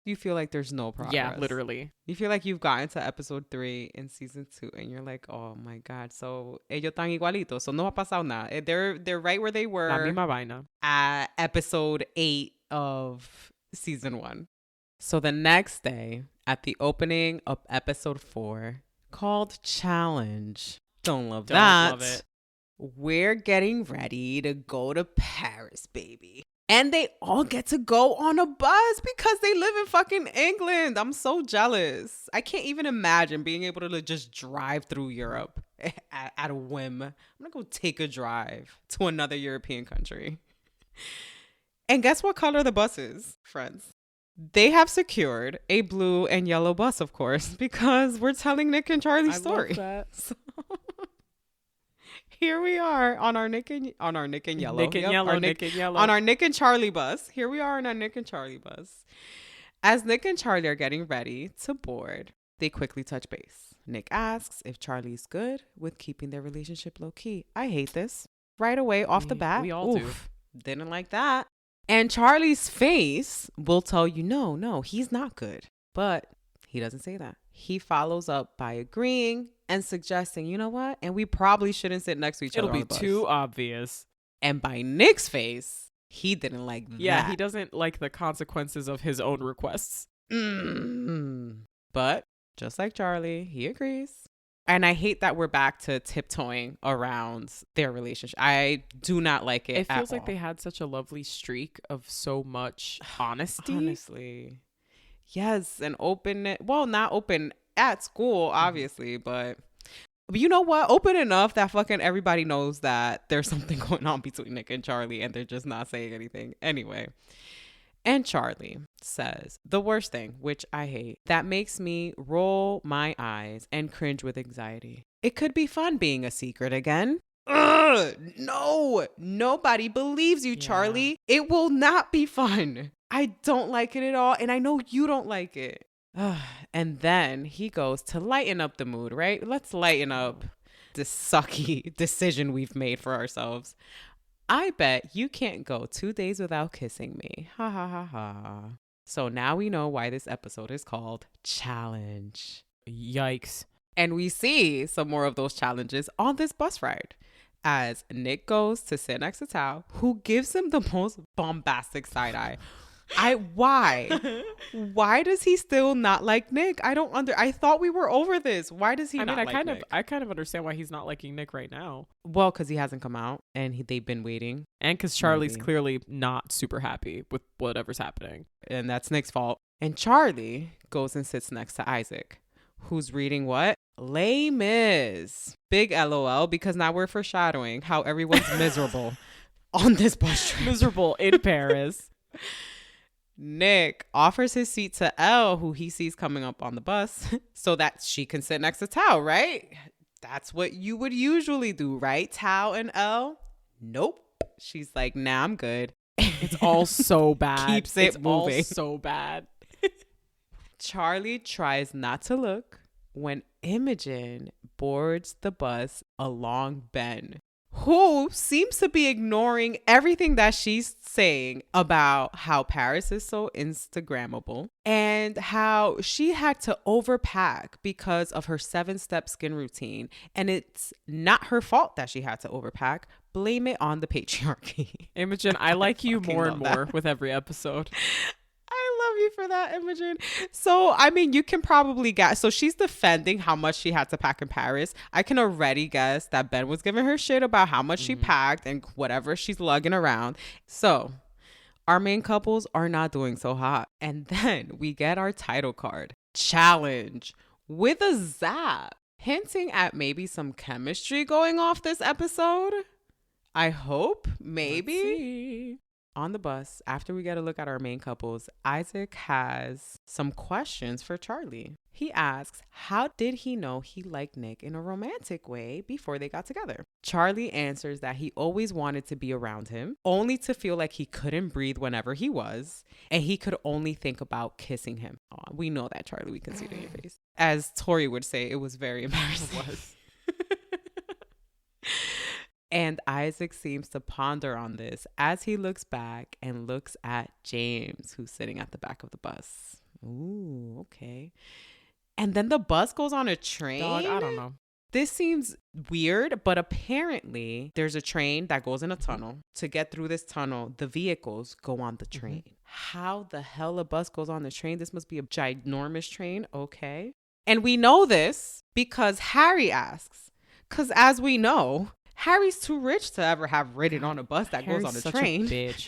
You feel like there's no progress. Yeah, literally. You feel like you've gotten to episode 3 in season 2 and you're like, oh my God. So ellos están igualitos. So no ha pasado nada. They're right where they were La misma vaina. at episode 8 of season 1. So the next day at the opening of episode 4 called Challenge. Don't love it. We're getting ready to go to Paris, baby. And they all get to go on a bus because they live in fucking England. I'm so jealous. I can't even imagine being able to just drive through Europe at a whim. I'm going to go take a drive to another European country. And guess what color the bus is, friends? They have secured a blue and yellow bus, of course, because we're telling Nick and Charlie's story. I love that. So here we are on our Nick and Yellow. On our Nick and Charlie bus. Here we are on our Nick and Charlie bus. As Nick and Charlie are getting ready to board, they quickly touch base. Nick asks if Charlie's good with keeping their relationship low key. I hate this. Right away, off the bat. We all do. Didn't like that. And Charlie's face will tell you, no, he's not good. But he doesn't say that. He follows up by agreeing and suggesting, you know what? And we probably shouldn't sit next to each other on the bus. It'll be too obvious. And by Nick's face, he didn't like that. Yeah, he doesn't like the consequences of his own requests. But just like Charlie, he agrees. And I hate that we're back to tiptoeing around their relationship. I do not like it. It feels like they had such a lovely streak of so much honesty. Honestly. Yes, and open. Well, not open at school, obviously, but you know what? Open enough that fucking everybody knows that there's something going on between Nick and Charlie and they're just not saying anything. Anyway. And Charlie says the worst thing, which I hate, that makes me roll my eyes and cringe with anxiety. It could be fun being a secret again. Ugh, no, nobody believes you, Charlie. It will not be fun. I don't like it at all. And I know you don't like it. And then he goes to lighten up the mood, right? Let's lighten up this sucky decision we've made for ourselves. I bet you can't go 2 days without kissing me. Ha ha ha ha. So now we know why this episode is called Challenge. Yikes. And we see some more of those challenges on this bus ride. As Nick goes to sit next to Tao, who gives him the most bombastic side eye. Why does he still not like Nick? I thought we were over this. Why does he not like Nick? I kind of understand why he's not liking Nick right now. Well, because he hasn't come out and they've been waiting. And because Charlie's clearly not super happy with whatever's happening. And that's Nick's fault. And Charlie goes and sits next to Isaac, who's reading what? Les Mis. Big LOL, because now we're foreshadowing how everyone's miserable on this bus trip. Miserable in Paris. Nick offers his seat to Elle, who he sees coming up on the bus, so that she can sit next to Tao, right? That's what you would usually do, right? Tao and Elle? Nope. She's like, nah, I'm good. It's all so bad. Keeps it moving. All so bad. Charlie tries not to look when Imogen boards the bus along Ben, who seems to be ignoring everything that she's saying about how Paris is so Instagrammable and how she had to overpack because of her 7-step skin routine. And it's not her fault that she had to overpack. Blame it on the patriarchy. Imogen, I like you more and more that. with every episode. I love you for that, Imogen. So, I mean, you can probably guess. So she's defending how much she had to pack in Paris. I can already guess that Ben was giving her shit about how much she packed and whatever she's lugging around. So our main couples are not doing so hot. And then we get our title card. Challenge with a zap, hinting at maybe some chemistry going off this episode. I hope, maybe. On the bus, after we get a look at our main couples, Isaac has some questions for Charlie. He asks, how did he know he liked Nick in a romantic way before they got together? Charlie answers that he always wanted to be around him, only to feel like he couldn't breathe whenever he was, and he could only think about kissing him. Oh, we know that, Charlie. We can see it in your face. As Tori would say, it was very embarrassing. It was. And Isaac seems to ponder on this as he looks back and looks at James, who's sitting at the back of the bus. Ooh, okay. And then the bus goes on a train. Dog, I don't know. This seems weird, but apparently there's a train that goes in a tunnel. To get through this tunnel, the vehicles go on the train. How the hell a bus goes on the train? This must be a ginormous train. Okay. And we know this because Harry asks. Because as we know, Harry's too rich to ever have ridden on a bus that Harry's goes on a such train. A bitch.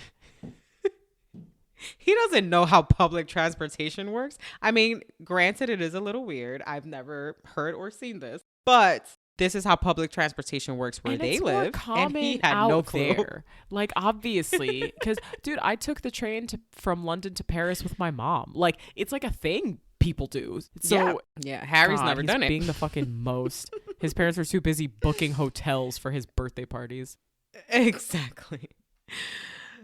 He doesn't know how public transportation works. I mean, granted, it is a little weird. I've never heard or seen this, but this is how public transportation works where they live. Common and he had out no clue. there. Like, obviously, because, dude, I took the train from London to Paris with my mom. Like, it's like a thing people do. So yeah, Harry's God, never done it. Being the fucking most. His parents are too busy booking hotels for his birthday parties. Exactly.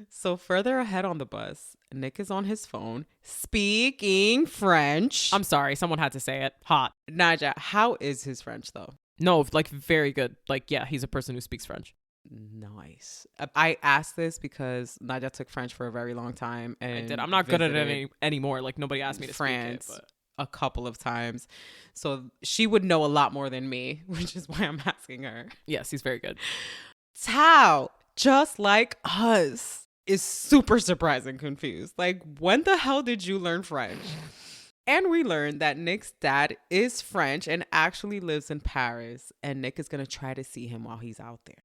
So further ahead on the bus, Nick is on his phone speaking French. I'm sorry, someone had to say it. Hot. Nadhya, how is his French though? No, like very good. Like, yeah, he's a person who speaks French. Nice. I asked this because Nadhya took French for a very long time. And I did. I'm not good at it anymore. Like, nobody asked me to France speak it, a couple of times. So she would know a lot more than me, which is why I'm asking her. Yes, he's very good. Tao, just like us, is super surprised and confused. Like, when the hell did you learn French? And we learned that Nick's dad is French and actually lives in Paris. And Nick is going to try to see him while he's out there.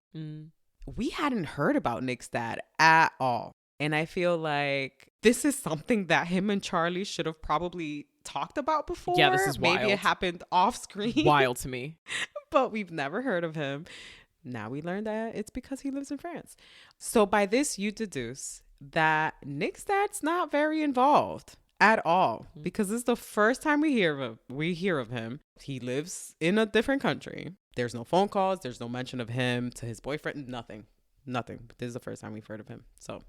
We hadn't heard about Nick's dad at all. And I feel like this is something that him and Charlie should have probably talked about before. Yeah, this is wild. Maybe it happened off screen. Wild to me. But we've never heard of him. Now we learned that it's because he lives in France. So by this, you deduce that Nick's dad's not very involved at all, because this is the first time we hear of him. He lives in a different country. There's no phone calls. There's no mention of him to his boyfriend. Nothing. This is the first time we've heard of him. So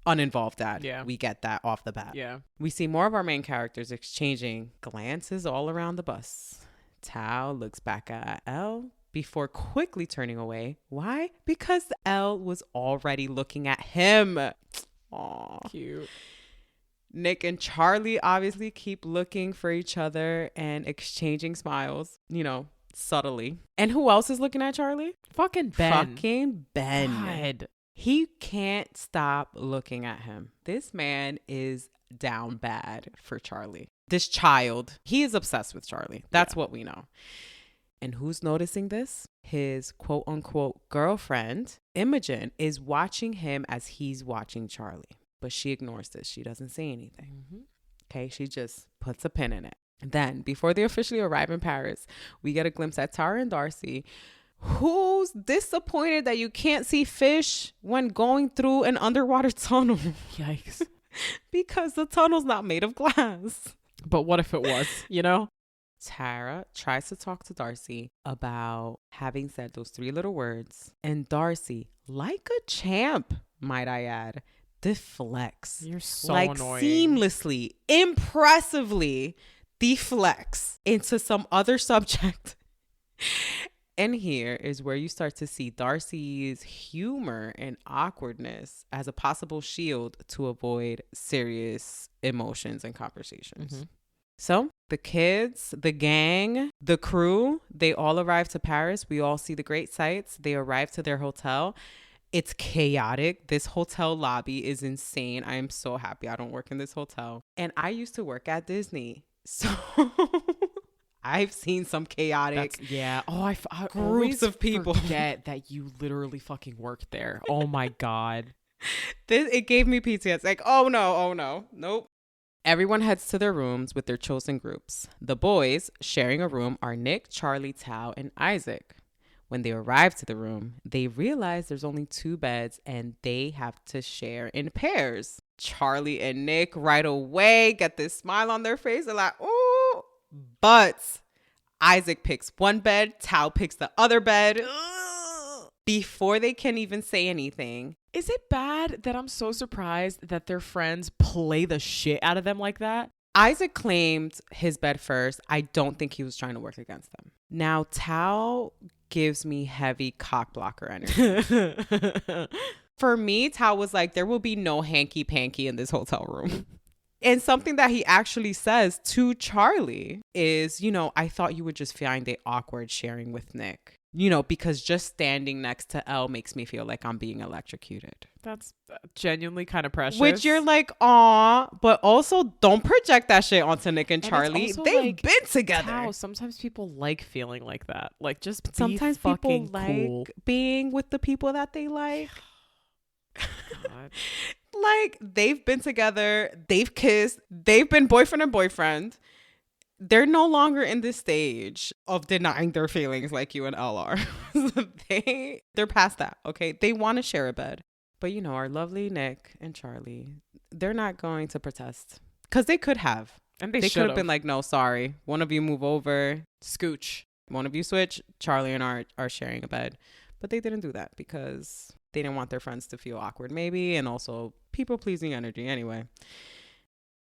uninvolved dad. Yeah. We get that off the bat. Yeah. We see more of our main characters exchanging glances all around the bus. Tao looks back at Elle before quickly turning away. Why? Because Elle was already looking at him. Aww. Cute. Nick and Charlie obviously keep looking for each other and exchanging smiles, subtly. And who else is looking at Charlie? Fucking Ben. God. He can't stop looking at him. This man is down bad for Charlie. This child, he is obsessed with Charlie. That's what we know. And who's noticing this? His quote unquote girlfriend, Imogen, is watching him as he's watching Charlie. But she ignores this. She doesn't say anything. Okay, she just puts a pin in it. Then, before they officially arrive in Paris, we get a glimpse at Tara and Darcy, who's disappointed that you can't see fish when going through an underwater tunnel. Yikes. because the tunnel's not made of glass. But what if it was, you know? Tara tries to talk to Darcy about having said those three little words. And Darcy, like a champ, might I add, deflects. You're so like annoying. Seamlessly, impressively deflects into some other subject. And here is where you start to see Darcy's humor and awkwardness as a possible shield to avoid serious emotions and conversations. Mm-hmm. So the kids, the gang, the crew, they all arrive to Paris. We all see the great sights. They arrive to their hotel. It's chaotic. This hotel lobby is insane. I am so happy I don't work in this hotel. And I used to work at Disney. So I've seen some chaotic I groups of people. Forget that you literally fucking worked there. Oh my God. It gave me PTSD. Like, oh no, nope. Everyone heads to their rooms with their chosen groups. The boys sharing a room are Nick, Charlie, Tao, and Isaac. When they arrive to the room, they realize there's only 2 beds and they have to share in pairs. Charlie and Nick right away get this smile on their face. They're like, ooh. But Isaac picks one bed, Tao picks the other bed. Before they can even say anything. Is it bad that I'm so surprised that their friends play the shit out of them like that? Isaac claimed his bed first. I don't think he was trying to work against them. Now, Tao gives me heavy cock blocker energy. For me, Tao was like, there will be no hanky-panky in this hotel room. And something that he actually says to Charlie is, I thought you would just find it awkward sharing with Nick. Because just standing next to Elle makes me feel like I'm being electrocuted. That's genuinely kind of precious. Which you're like, aw, but also don't project that shit onto Nick and Charlie. They've been together. Tao, sometimes people like feeling like that. Like, just be sometimes fucking people cool. like being with the people that they like. God. Like, they've been together, they've kissed, they've been boyfriend and boyfriend. They're no longer in this stage of denying their feelings like you and Elle are. They're past that, okay? They want to share a bed. But, our lovely Nick and Charlie, they're not going to protest. Because they could have. And they could have been like, no, sorry. One of you move over. Scooch. One of you switch. Charlie and I are sharing a bed. But they didn't do that because they didn't want their friends to feel awkward, maybe. And also people-pleasing energy anyway.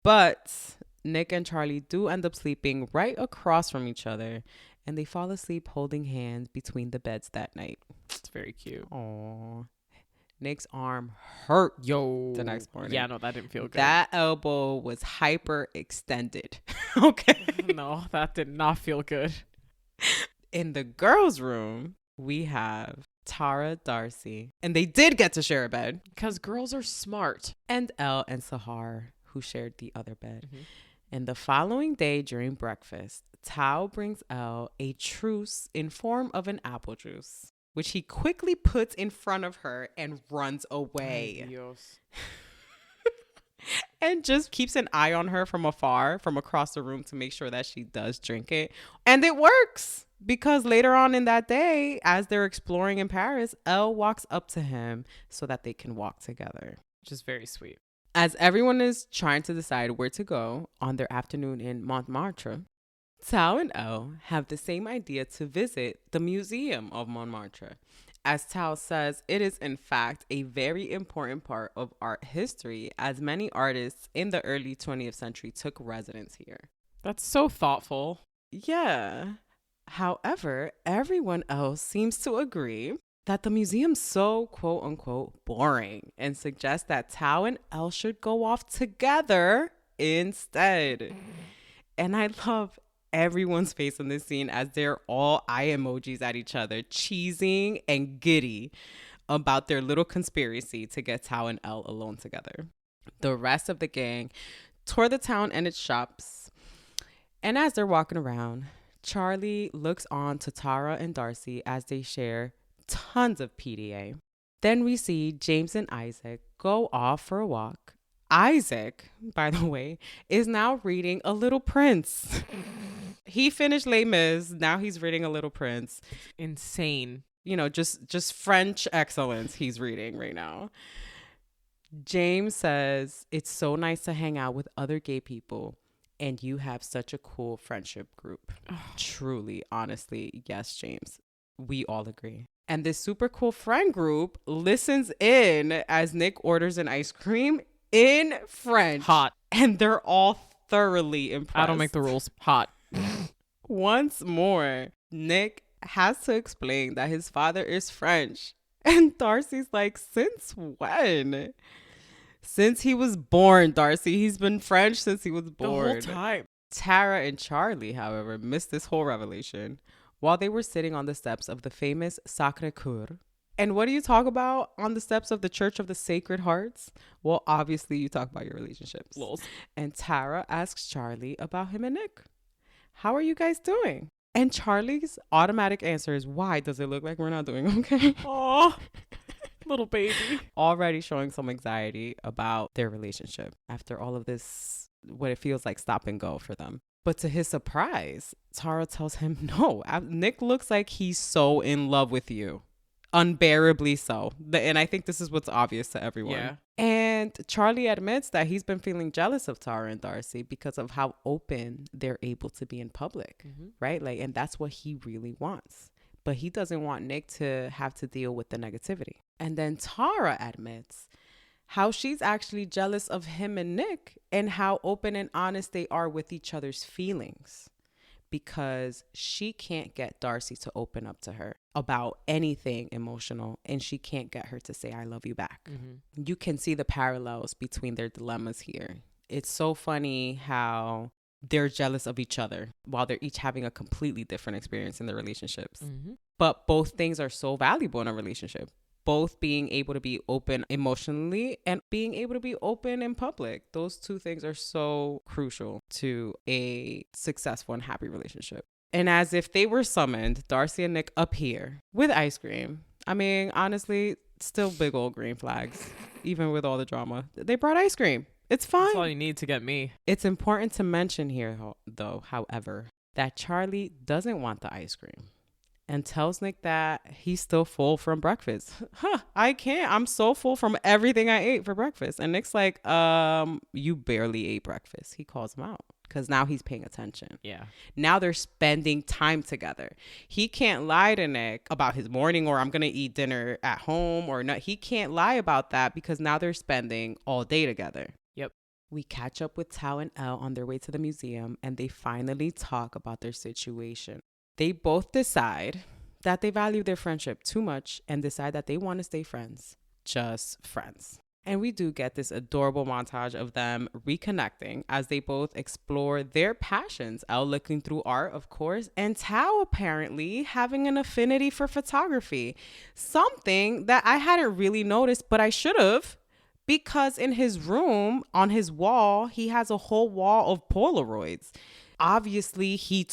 But Nick and Charlie do end up sleeping right across from each other, and they fall asleep holding hands between the beds that night. It's very cute. Aww. Nick's arm hurt the next morning. Yeah, no, that didn't feel good. That elbow was hyper extended. Okay. No, that did not feel good. In the girls' room, we have Tara Darcy, and they did get to share a bed. Because girls are smart. And Elle and Sahar, who shared the other bed. Mm-hmm. And the following day during breakfast, Tao brings Elle a truce in form of an apple juice, which he quickly puts in front of her and runs away. And just keeps an eye on her from afar, from across the room, to make sure that she does drink it. And it works, because later on in that day, as they're exploring in Paris, Elle walks up to him so that they can walk together. Which is very sweet. As everyone is trying to decide where to go on their afternoon in Montmartre, Tao and Elle have the same idea to visit the Museum of Montmartre. As Tao says, it is in fact a very important part of art history, as many artists in the early 20th century took residence here. That's so thoughtful. Yeah. However, everyone else seems to agree that the museum's so quote unquote boring, and suggest that Tao and Elle should go off together instead. And I love everyone's face in this scene as they're all eye emojis at each other, cheesing and giddy about their little conspiracy to get Tao and Elle alone together. The rest of the gang tour the town and its shops, and as they're walking around, Charlie looks on to Tara and Darcy as they share tons of PDA. Then we see James and Isaac go off for a walk. Isaac, by the way, is now reading A Little Prince. He finished Les Mis. Now he's reading A Little Prince. Insane. Just French excellence he's reading right now. James says, it's so nice to hang out with other gay people, and you have such a cool friendship group. Truly, honestly, yes, James. We all agree. And this super cool friend group listens in as Nick orders an ice cream in French. Hot. And they're all thoroughly impressed. I don't make the rules. Hot. Once more, Nick has to explain that his father is French. And Darcy's like, since when? Since he was born, Darcy. He's been French since he was born. The whole time. Tara and Charlie, however, missed this whole revelation while they were sitting on the steps of the famous Sacré-Cœur. And what do you talk about on the steps of the Church of the Sacred Hearts? Well, obviously, you talk about your relationships. Lols. And Tara asks Charlie about him and Nick. How are you guys doing? And Charlie's automatic answer is, why does it look like we're not doing okay? Aw. Little baby. Already showing some anxiety about their relationship after all of this, what it feels like stop and go for them. But to his surprise, Tara tells him, no, Nick looks like he's so in love with you. Unbearably so. And I think this is what's obvious to everyone. Yeah. And Charlie admits that he's been feeling jealous of Tara and Darcy because of how open they're able to be in public, right? Like, and that's what he really wants. But he doesn't want Nick to have to deal with the negativity. And then Tara admits how she's actually jealous of him and Nick and how open and honest they are with each other's feelings, because she can't get Darcy to open up to her about anything emotional, and she can't get her to say, I love you back. You can see the parallels between their dilemmas here. It's so funny how they're jealous of each other while they're each having a completely different experience in their relationships. But both things are so valuable in a relationship. Both being able to be open emotionally and being able to be open in public. Those two things are so crucial to a successful and happy relationship. And as if they were summoned, Darcy and Nick appear with ice cream. I mean, honestly, still big old green flags, even with all the drama. They brought ice cream. It's fine. That's all you need to get me. It's important to mention here, though, however, that Charlie doesn't want the ice cream and tells Nick that he's still full from breakfast. I can't. I'm so full from everything I ate for breakfast. And Nick's like, you barely ate breakfast. He calls him out because now he's paying attention. Yeah. Now they're spending time together. He can't lie to Nick about his morning or I'm going to eat dinner at home or not. He can't lie about that because now they're spending all day together. Yep. We catch up with Tao and Elle on their way to the museum and they finally talk about their situation. They both decide that they value their friendship too much and decide that they want to stay friends, just friends. And we do get this adorable montage of them reconnecting as they both explore their passions. Elle looking through art, of course, and Tao apparently having an affinity for photography. Something that I hadn't really noticed, but I should have, because in his room, on his wall, he has a whole wall of Polaroids. Obviously he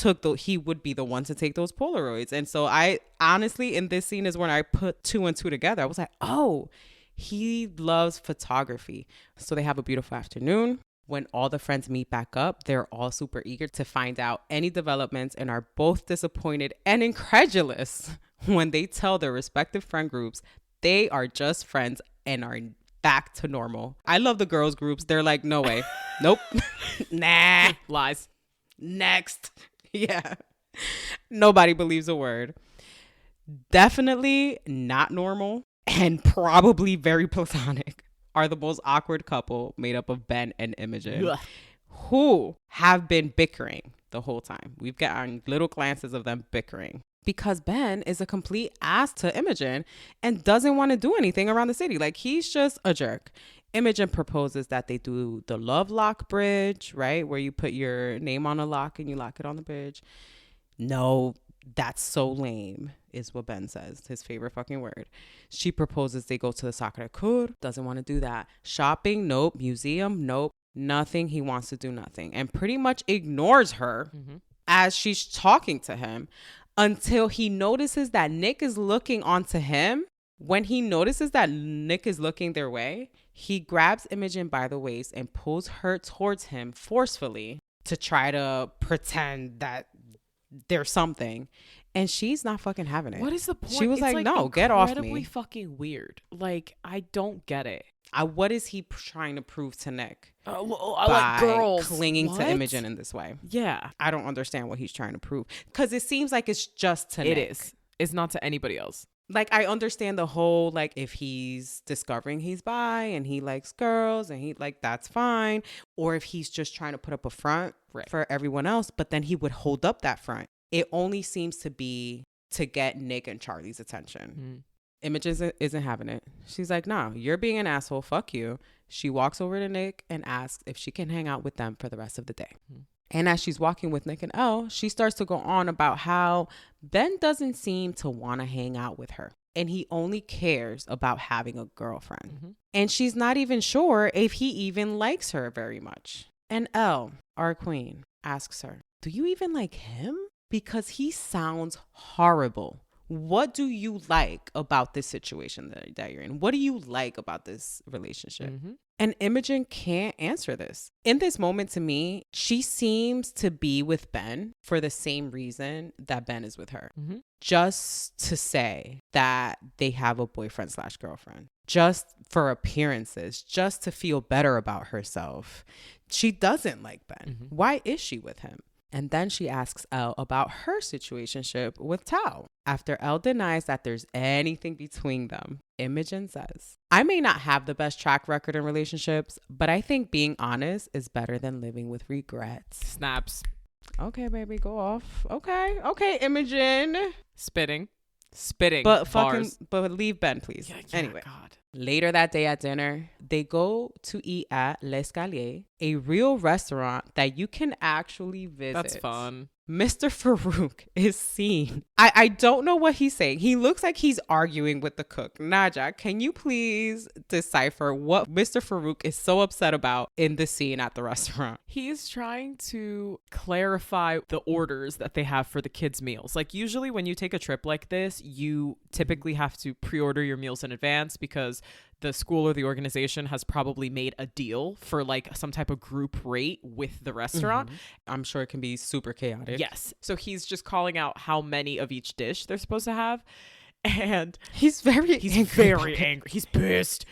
would be the one to take those Polaroids. And so I honestly, in this scene is when I put two and two together. I was like, oh, he loves photography. So they have a beautiful afternoon. When all the friends meet back up, they're all super eager to find out any developments and are both disappointed and incredulous when they tell their respective friend groups they are just friends and are back to normal. I love the girls groups. They're like, no way. Nope. Nah. Lies. Next. Yeah. Nobody believes a word. Definitely not normal and probably very platonic are the most awkward couple made up of Ben and Imogen, who have been bickering the whole time. We've gotten little glances of them bickering because Ben is a complete ass to Imogen and doesn't want to do anything around the city. Like, he's just a jerk. Imogen proposes that they do the love lock bridge, right? Where you put your name on a lock and you lock it on the bridge. No, that's so lame, is what Ben says, his favorite fucking word. She proposes they go to the Sacré-Cœur. Doesn't want to do that. Shopping, nope. Museum, nope. Nothing. He wants to do nothing. And pretty much ignores her as she's talking to him until he notices that Nick is looking onto him. When he notices that Nick is looking their way, he grabs Imogen by the waist and pulls her towards him forcefully to try to pretend that there's something. And she's not fucking having it. What is the point? She was like, no, get off me. Incredibly fucking weird. Like, I don't get it. What is he trying to prove to Nick? Well, I like girls. Clinging to Imogen in this way. Yeah. I don't understand what he's trying to prove. Because it seems like it's just to Nick. It is. It's not to anybody else. Like, I understand the whole, like, if he's discovering he's bi and he likes girls and he, like, that's fine. Or if he's just trying to put up a front for everyone else, but then he would hold up that front. It only seems to be to get Nick and Charlie's attention. Imogen isn't having it. She's like, nah, you're being an asshole. Fuck you. She walks over to Nick and asks if she can hang out with them for the rest of the day. And as she's walking with Nick and Elle, she starts to go on about how Ben doesn't seem to want to hang out with her. And he only cares about having a girlfriend. And she's not even sure if he even likes her very much. And Elle, our queen, asks her, do you even like him? Because he sounds horrible. What do you like about this situation that you're in? What do you like about this relationship? And Imogen can't answer this. In this moment, to me, she seems to be with Ben for the same reason that Ben is with her. Just to say that they have a boyfriend/girlfriend. Just for appearances. Just to feel better about herself. She doesn't like Ben. Why is she with him? And then she asks Elle about her situationship with Tao. After Elle denies that there's anything between them, Imogen says, I may not have the best track record in relationships, but I think being honest is better than living with regrets. Snaps. Okay, baby, go off. Okay, Imogen. Spitting. But leave Ben, please. Yeah, anyway. God. Later that day at dinner, they go to eat at L'Escalier, a real restaurant that you can actually visit. That's fun. Mr. Farouk is seen. I don't know what he's saying. He looks like he's arguing with the cook. Nadhya, can you please decipher what Mr. Farouk is so upset about in the scene at the restaurant? He's trying to clarify the orders that they have for the kids' meals. Like, usually when you take a trip like this, you typically have to pre-order your meals in advance because the school or the organization has probably made a deal for like some type of group rate with the restaurant. I'm sure it can be super chaotic. Yes. So he's just calling out how many of each dish they're supposed to have. And he's very angry. He's pissed.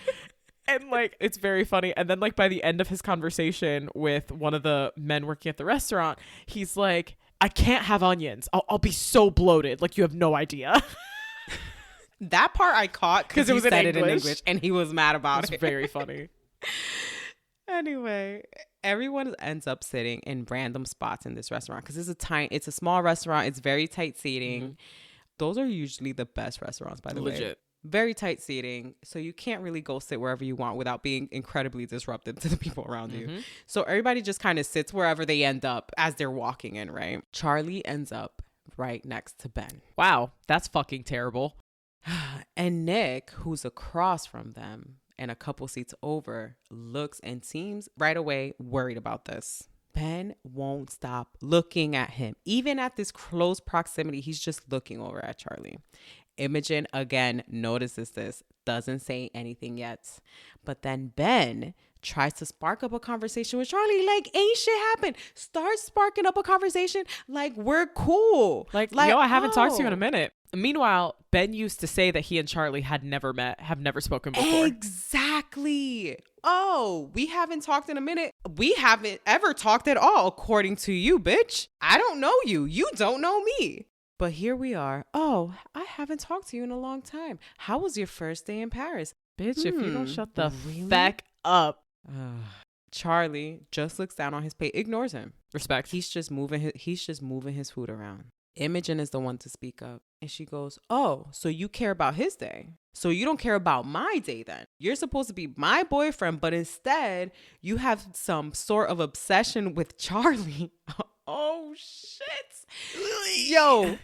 And like, it's very funny. And then like by the end of his conversation with one of the men working at the restaurant, he's like, I can't have onions. I'll be so bloated. Like, you have no idea. That part I caught because it was in English. English and he was mad about it. It's very funny. Anyway, everyone ends up sitting in random spots in this restaurant because it's a small restaurant. It's very tight seating. Those are usually the best restaurants, by the way. Legit. Very tight seating. So you can't really go sit wherever you want without being incredibly disruptive to the people around you. So everybody just kind of sits wherever they end up as they're walking in, right? Charlie ends up right next to Ben. Wow, that's fucking terrible. And Nick, who's across from them and a couple seats over, looks and seems right away worried about this. Ben won't stop looking at him. Even at this close proximity, he's just looking over at Charlie. Imogen, again, notices this, doesn't say anything yet. But then Ben tries to spark up a conversation with Charlie like ain't shit happened. Starts sparking up a conversation like we're cool. Like yo, I haven't talked to you in a minute. Meanwhile, Ben used to say that he and Charlie had never met, have never spoken before. Exactly. Oh, we haven't talked in a minute. We haven't ever talked at all, according to you, bitch. I don't know you. You don't know me. But here we are. Oh, I haven't talked to you in a long time. How was your first day in Paris? Bitch, if you don't shut the fuck up. Charlie just looks down on his plate, ignores him. Respect. He's just moving his food around. Imogen is the one to speak up. And she goes, oh, so you care about his day. So you don't care about my day then. You're supposed to be my boyfriend, but instead you have some sort of obsession with Charlie. Oh, shit. Yo,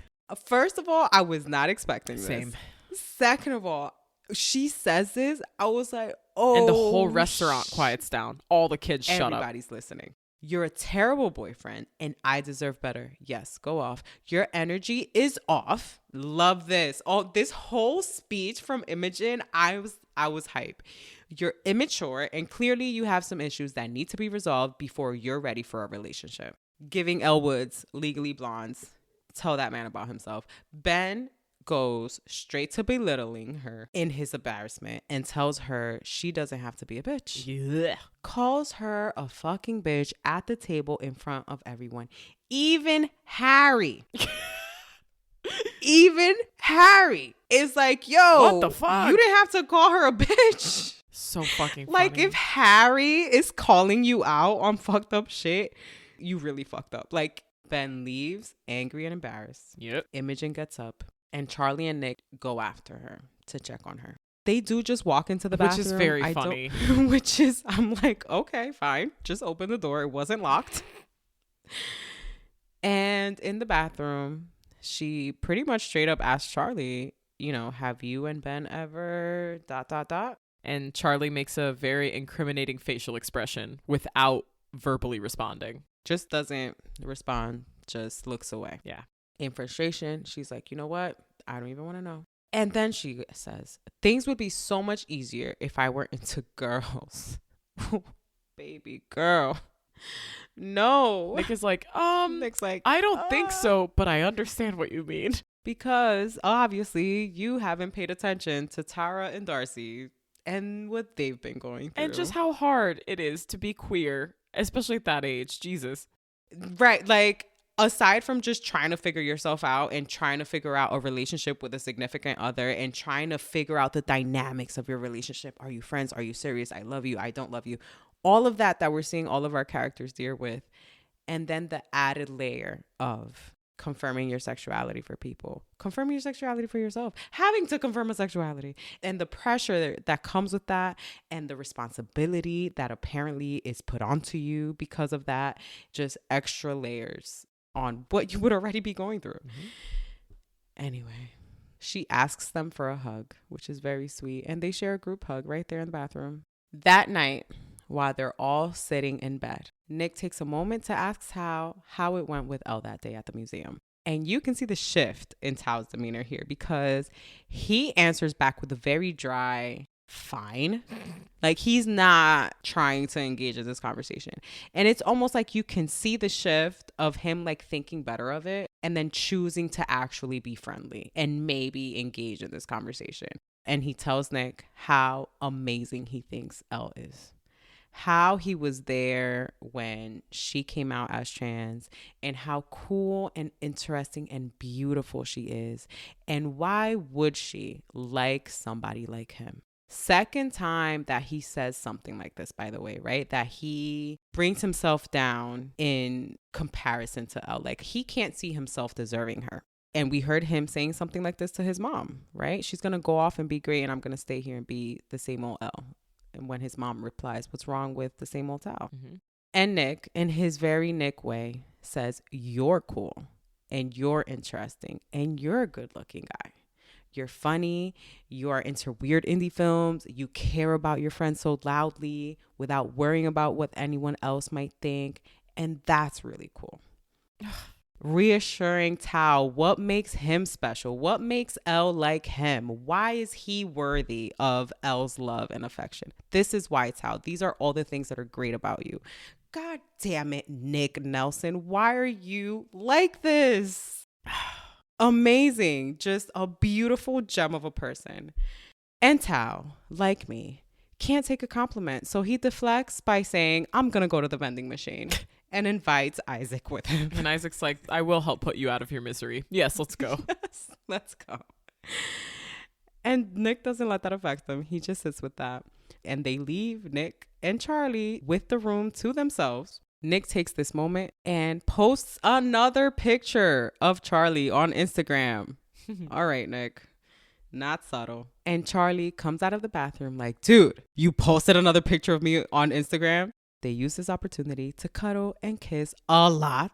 first of all, I was not expecting this. Same. Second of all, she says this. I was like, oh. And the whole restaurant quiets down. All the kids shut up. Everybody's listening. You're a terrible boyfriend and I deserve better. Yes, go off. Your energy is off. Love this. This whole speech from Imogen, I was hype. You're immature and clearly you have some issues that need to be resolved before you're ready for a relationship. Giving Elle Woods, Legally Blondes, tell that man about himself. Ben goes straight to belittling her in his embarrassment and tells her she doesn't have to be a bitch. Yeah. Calls her a fucking bitch at the table in front of everyone. Even Harry. Even Harry is like, yo, What the fuck? You didn't have to call her a bitch. So fucking funny. Like, if Harry is calling you out on fucked up shit, you really fucked up. Like, Ben leaves angry and embarrassed. Yep. Imogen gets up and Charlie and Nick go after her to check on her. They do just walk into the bathroom. Which is very funny. Which is, I'm like, okay, fine. Just open the door. It wasn't locked. And in the bathroom, she pretty much straight up asked Charlie, you know, have you and Ben ever ... And Charlie makes a very incriminating facial expression without verbally responding. Just doesn't respond, just looks away. Yeah. In frustration, she's like, you know what? I don't even want to know. And then she says, things would be so much easier if I were into girls. Baby girl. No. Nick is like, Nick's like, I don't think so, but I understand what you mean. Because obviously you haven't paid attention to Tara and Darcy and what they've been going through. And just how hard it is to be queer, especially at that age. Jesus. Right. Like, aside from just trying to figure yourself out and trying to figure out a relationship with a significant other and trying to figure out the dynamics of your relationship. Are you friends? Are you serious? I love you. I don't love you. All of that we're seeing all of our characters deal with. And then the added layer of confirming your sexuality for people, confirming your sexuality for yourself, having to confirm a sexuality, and the pressure that comes with that, and the responsibility that apparently is put onto you because of that, just extra layers on what you would already be going through. Mm-hmm. Anyway, she asks them for a hug, which is very sweet, and they share a group hug right there in the bathroom. That night, while they're all sitting in bed, Nick takes a moment to ask how it went with Elle that day at the museum. And you can see the shift in Tao's demeanor here because he answers back with a very dry, fine. Like, he's not trying to engage in this conversation. And it's almost like you can see the shift of him like thinking better of it and then choosing to actually be friendly and maybe engage in this conversation. And he tells Nick how amazing he thinks Elle is. How he was there when she came out as trans and how cool and interesting and beautiful she is. And why would she like somebody like him? Second time that he says something like this, by the way, right? That he brings himself down in comparison to Elle. Like, he can't see himself deserving her. And we heard him saying something like this to his mom, right? She's going to go off and be great and I'm going to stay here and be the same old Elle. And when his mom replies, what's wrong with the same old Tao? Mm-hmm. And Nick, in his very Nick way, says, you're cool and you're interesting and you're a good looking guy. You're funny. You are into weird indie films. You care about your friends so loudly without worrying about what anyone else might think. And that's really cool. Reassuring Tao what makes him special, what makes Elle like him, why is he worthy of Elle's love and affection. This is why, Tao. These are all the things that are great about you. God damn it, Nick Nelson. Why are you like this? Amazing. Just a beautiful gem of a person. And Tao, like me, can't take a compliment. So he deflects by saying, I'm going to go to the vending machine. And invites Isaac with him. And Isaac's like, I will help put you out of your misery. Yes, let's go. Yes, let's go. And Nick doesn't let that affect them. He just sits with that. And they leave Nick and Charlie with the room to themselves. Nick takes this moment and posts another picture of Charlie on Instagram. All right, Nick. Not subtle. And Charlie comes out of the bathroom like, dude, you posted another picture of me on Instagram? They use this opportunity to cuddle and kiss a lot.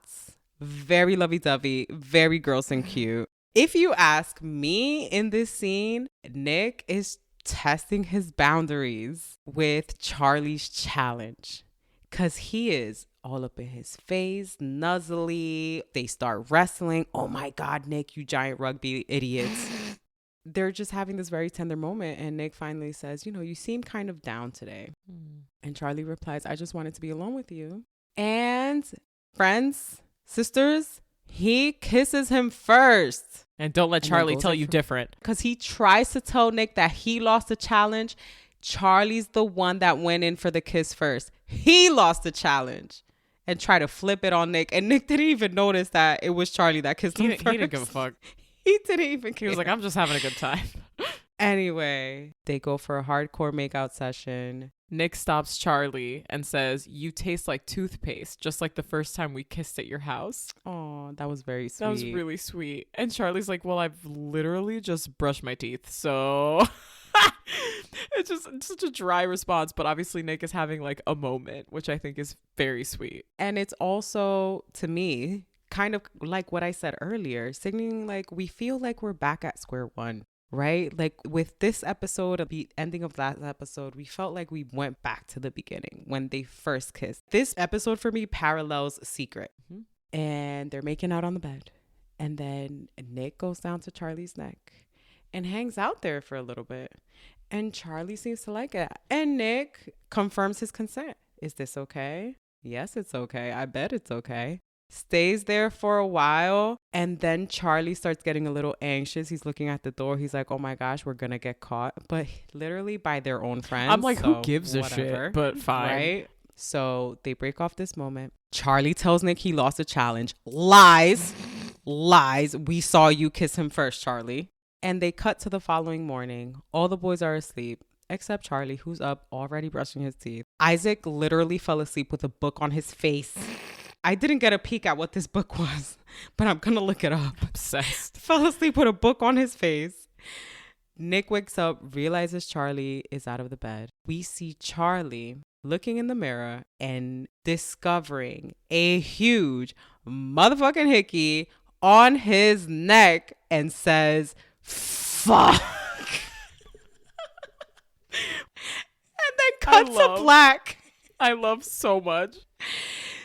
Very lovey-dovey, very gross and cute. If you ask me in this scene, Nick is testing his boundaries with Charlie's challenge because he is all up in his face, nuzzly. They start wrestling. Oh my God, Nick, you giant rugby idiots. They're just having this very tender moment. And Nick finally says, you know, you seem kind of down today. And Charlie replies, I just wanted to be alone with you. And friends, sisters, he kisses him first. And don't let Charlie tell you different. Because he tries to tell Nick that he lost the challenge. Charlie's the one that went in for the kiss first. He lost the challenge and tried to flip it on Nick. And Nick didn't even notice that it was Charlie that kissed him first. He didn't give a fuck. He didn't even care. He was like, I'm just having a good time. Anyway, they go for a hardcore makeout session. Nick stops Charlie and says, you taste like toothpaste, just like the first time we kissed at your house. Oh, that was very sweet. That was really sweet. And Charlie's like, well, I've literally just brushed my teeth, so... It's just such a dry response, but obviously Nick is having like a moment, which I think is very sweet. And it's also, to me, kind of like what I said earlier, signaling like we feel like we're back at square one, right? Like with this episode, the ending of last episode, we felt like we went back to the beginning when they first kissed. This episode for me parallels Secret. Mm-hmm. And they're making out on the bed. And then Nick goes down to Charlie's neck and hangs out there for a little bit. And Charlie seems to like it. And Nick confirms his consent. Is this okay? Yes, it's okay. I bet it's okay. Stays there for a while. And then Charlie starts getting a little anxious. He's looking at the door. He's like, oh my gosh, we're going to get caught. But literally by their own friends. I'm like, so who gives a shit? But fine. Right? So they break off this moment. Charlie tells Nick he lost a challenge. Lies. We saw you kiss him first, Charlie. And they cut to the following morning. All the boys are asleep, except Charlie, who's up already brushing his teeth. Isaac literally fell asleep with a book on his face. I didn't get a peek at what this book was, but I'm going to look it up. Obsessed. Fell asleep with a book on his face. Nick wakes up, realizes Charlie is out of the bed. We see Charlie looking in the mirror and discovering a huge motherfucking hickey on his neck and says, fuck. And then cuts to black. I love so much.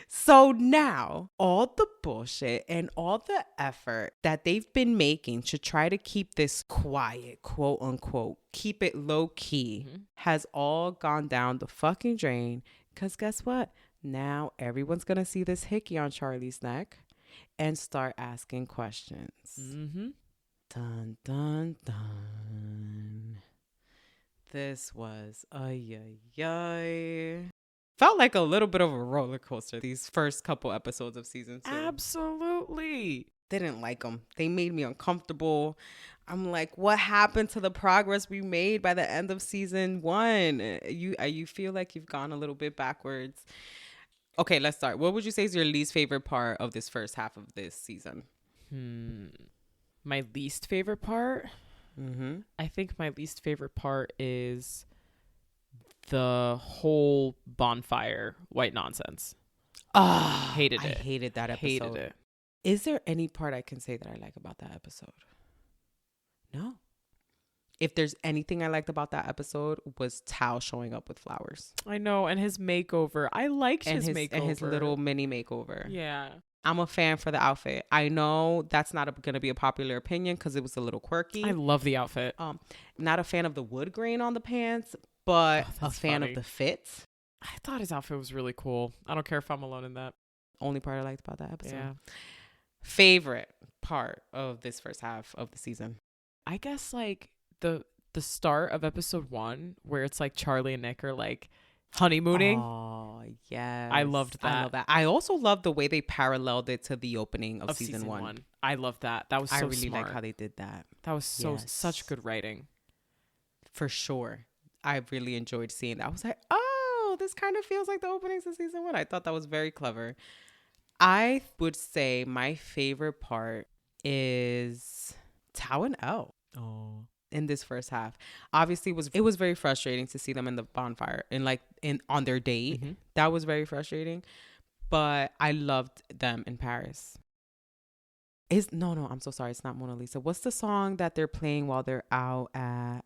So now all the bullshit and all the effort that they've been making to try to keep this quiet, quote unquote, keep it low key, has all gone down the fucking drain. Because guess what? Now everyone's going to see this hickey on Charlie's neck and start asking questions. Mm-hmm. Dun, dun, dun. This was felt like a little bit of a roller coaster these first couple episodes of season 2. Absolutely. Didn't like them. They made me uncomfortable. I'm like, what happened to the progress we made by the end of season 1? You feel like you've gone a little bit backwards. Okay, let's start. What would you say is your least favorite part of this first half of this season? My least favorite part? I think my least favorite part is the whole bonfire white nonsense. Hated it. I hated that episode. Hated it. Is there any part I can say that I like about that episode? No. If there's anything I liked about that episode was Tao showing up with flowers. I know, and his makeover. I liked his makeover. And his little mini makeover. Yeah. I'm a fan for the outfit. I know that's not going to be a popular opinion because it was a little quirky. I love the outfit. Not a fan of the wood grain on the pants, but a fan of the fit. I thought his outfit was really cool. I don't care if I'm alone in that. Only part I liked about that episode. Yeah. Favorite part of this first half of the season? I guess like the start of episode 1 where it's like Charlie and Nick are like honeymooning. Oh, yes. I loved that. I love that. I also love the way they paralleled it to the opening of season 1. I love that. That was so smart. I really like how they did that. That was such good writing. For sure. I really enjoyed seeing that. I was like, oh, this kind of feels like the openings of season 1. I thought that was very clever. I would say my favorite part is Tao and Elle. Oh. In this first half, obviously it was very frustrating to see them in the bonfire and on their date. That was very frustrating, but I loved them in Paris. I'm so sorry, it's not Mona Lisa. What's the song that they're playing while they're out at?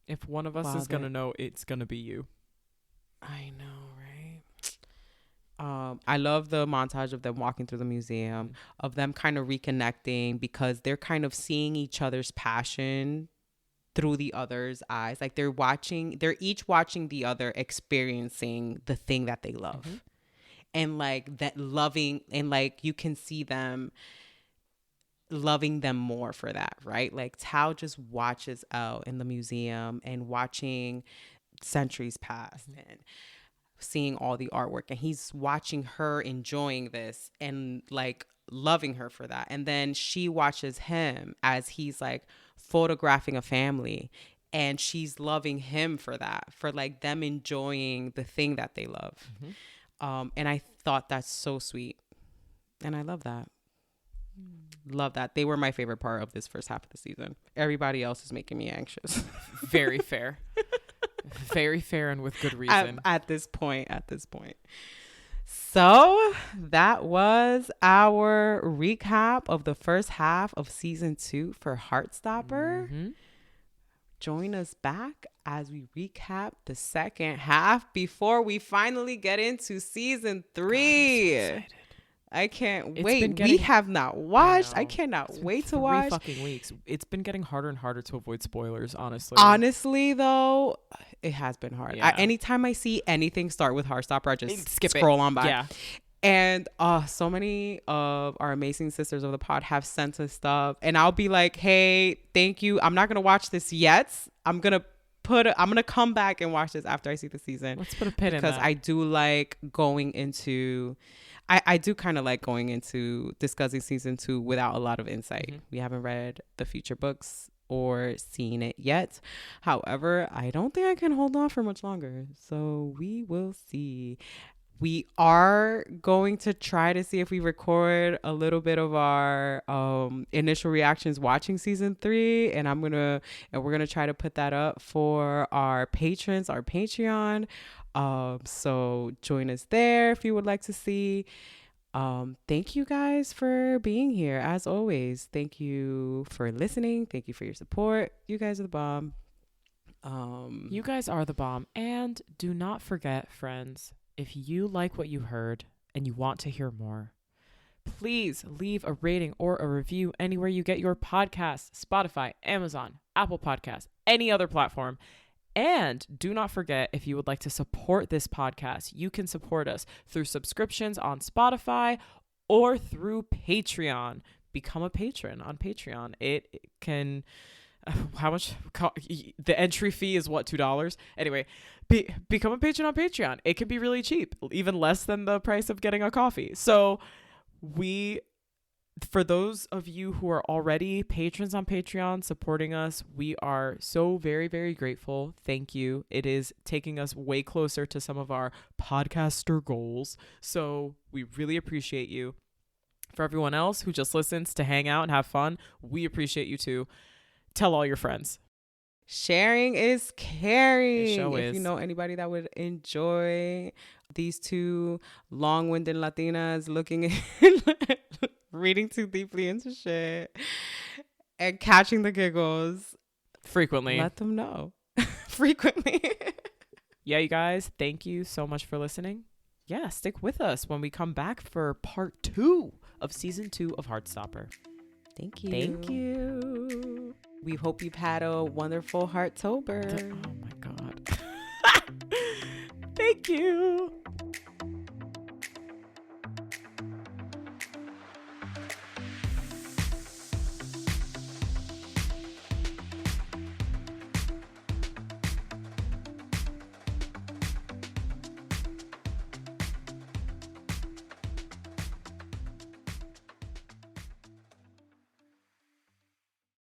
If one of us is gonna know, it's gonna be you. I know, right? I love the montage of them walking through the museum, of them kind of reconnecting because they're kind of seeing each other's passion through the other's eyes. Like they're each watching the other experiencing the thing that they love. and like that loving, and like you can see them loving them more for that, right? Like Tao just watches Elle in the museum and watching centuries pass and seeing all the artwork, and he's watching her enjoying this and like loving her for that. And then she watches him as he's like photographing a family, and she's loving him for that, for like them enjoying the thing that they love. And I thought that's so sweet, and I love that. Love that. They were my favorite part of this first half of the season. Everybody else is making me anxious. Very fair. Very fair, and with good reason. At this point. So that was our recap of the first half of season 2 for Heartstopper. Join us back as we recap the second half before we finally get into season 3. God, I'm so excited. I can't It's wait. We have not watched. I cannot wait to watch. 3 fucking weeks. It's been getting harder and harder to avoid spoilers, honestly. Honestly, though, it has been hard. Yeah. Anytime I see anything start with Heartstopper, I just Skip scroll on by. Yeah. And so many of our amazing sisters of the pod have sent us stuff, and I'll be like, "Hey, thank you. I'm not gonna watch this yet. I'm gonna come back and watch this after I see the season." Let's put a pin in that. Because I do like going into. I do kind of like going into discussing season 2 without a lot of insight. We haven't read the future books or seen it yet. However, I don't think I can hold on for much longer. So we will see. We are going to try to see if we record a little bit of our initial reactions watching season 3, and we're gonna try to put that up for our patrons, our Patreon. So join us there if you would like to see. Thank you guys for being here. As always, thank you for listening. Thank you for your support. You guys are the bomb. You guys are the bomb. And do not forget, friends, if you like what you heard and you want to hear more, please leave a rating or a review anywhere you get your podcasts: Spotify, Amazon, Apple Podcasts, any other platform. And do not forget, if you would like to support this podcast, you can support us through subscriptions on Spotify or through Patreon. Become a patron on Patreon. It can... how much? The entry fee is what, $2? Anyway, become a patron on Patreon. It can be really cheap, even less than the price of getting a coffee. So for those of you who are already patrons on Patreon supporting us, we are so very, very grateful. Thank you. It is taking us way closer to some of our podcaster goals. So we really appreciate you. For everyone else who just listens to hang out and have fun, we appreciate you too. Tell all your friends. Sharing is caring. It sure if is. you know anybody that would enjoy these two long-winded Latinas looking reading too deeply into shit and catching the giggles Frequently. let them know. Frequently. Yeah, you guys, thank you so much for listening. Yeah, stick with us when we come back for part 2 of season 2 of Heartstopper. Thank you. Thank you. We hope you've had a wonderful Hearttober. Oh my God. Thank you.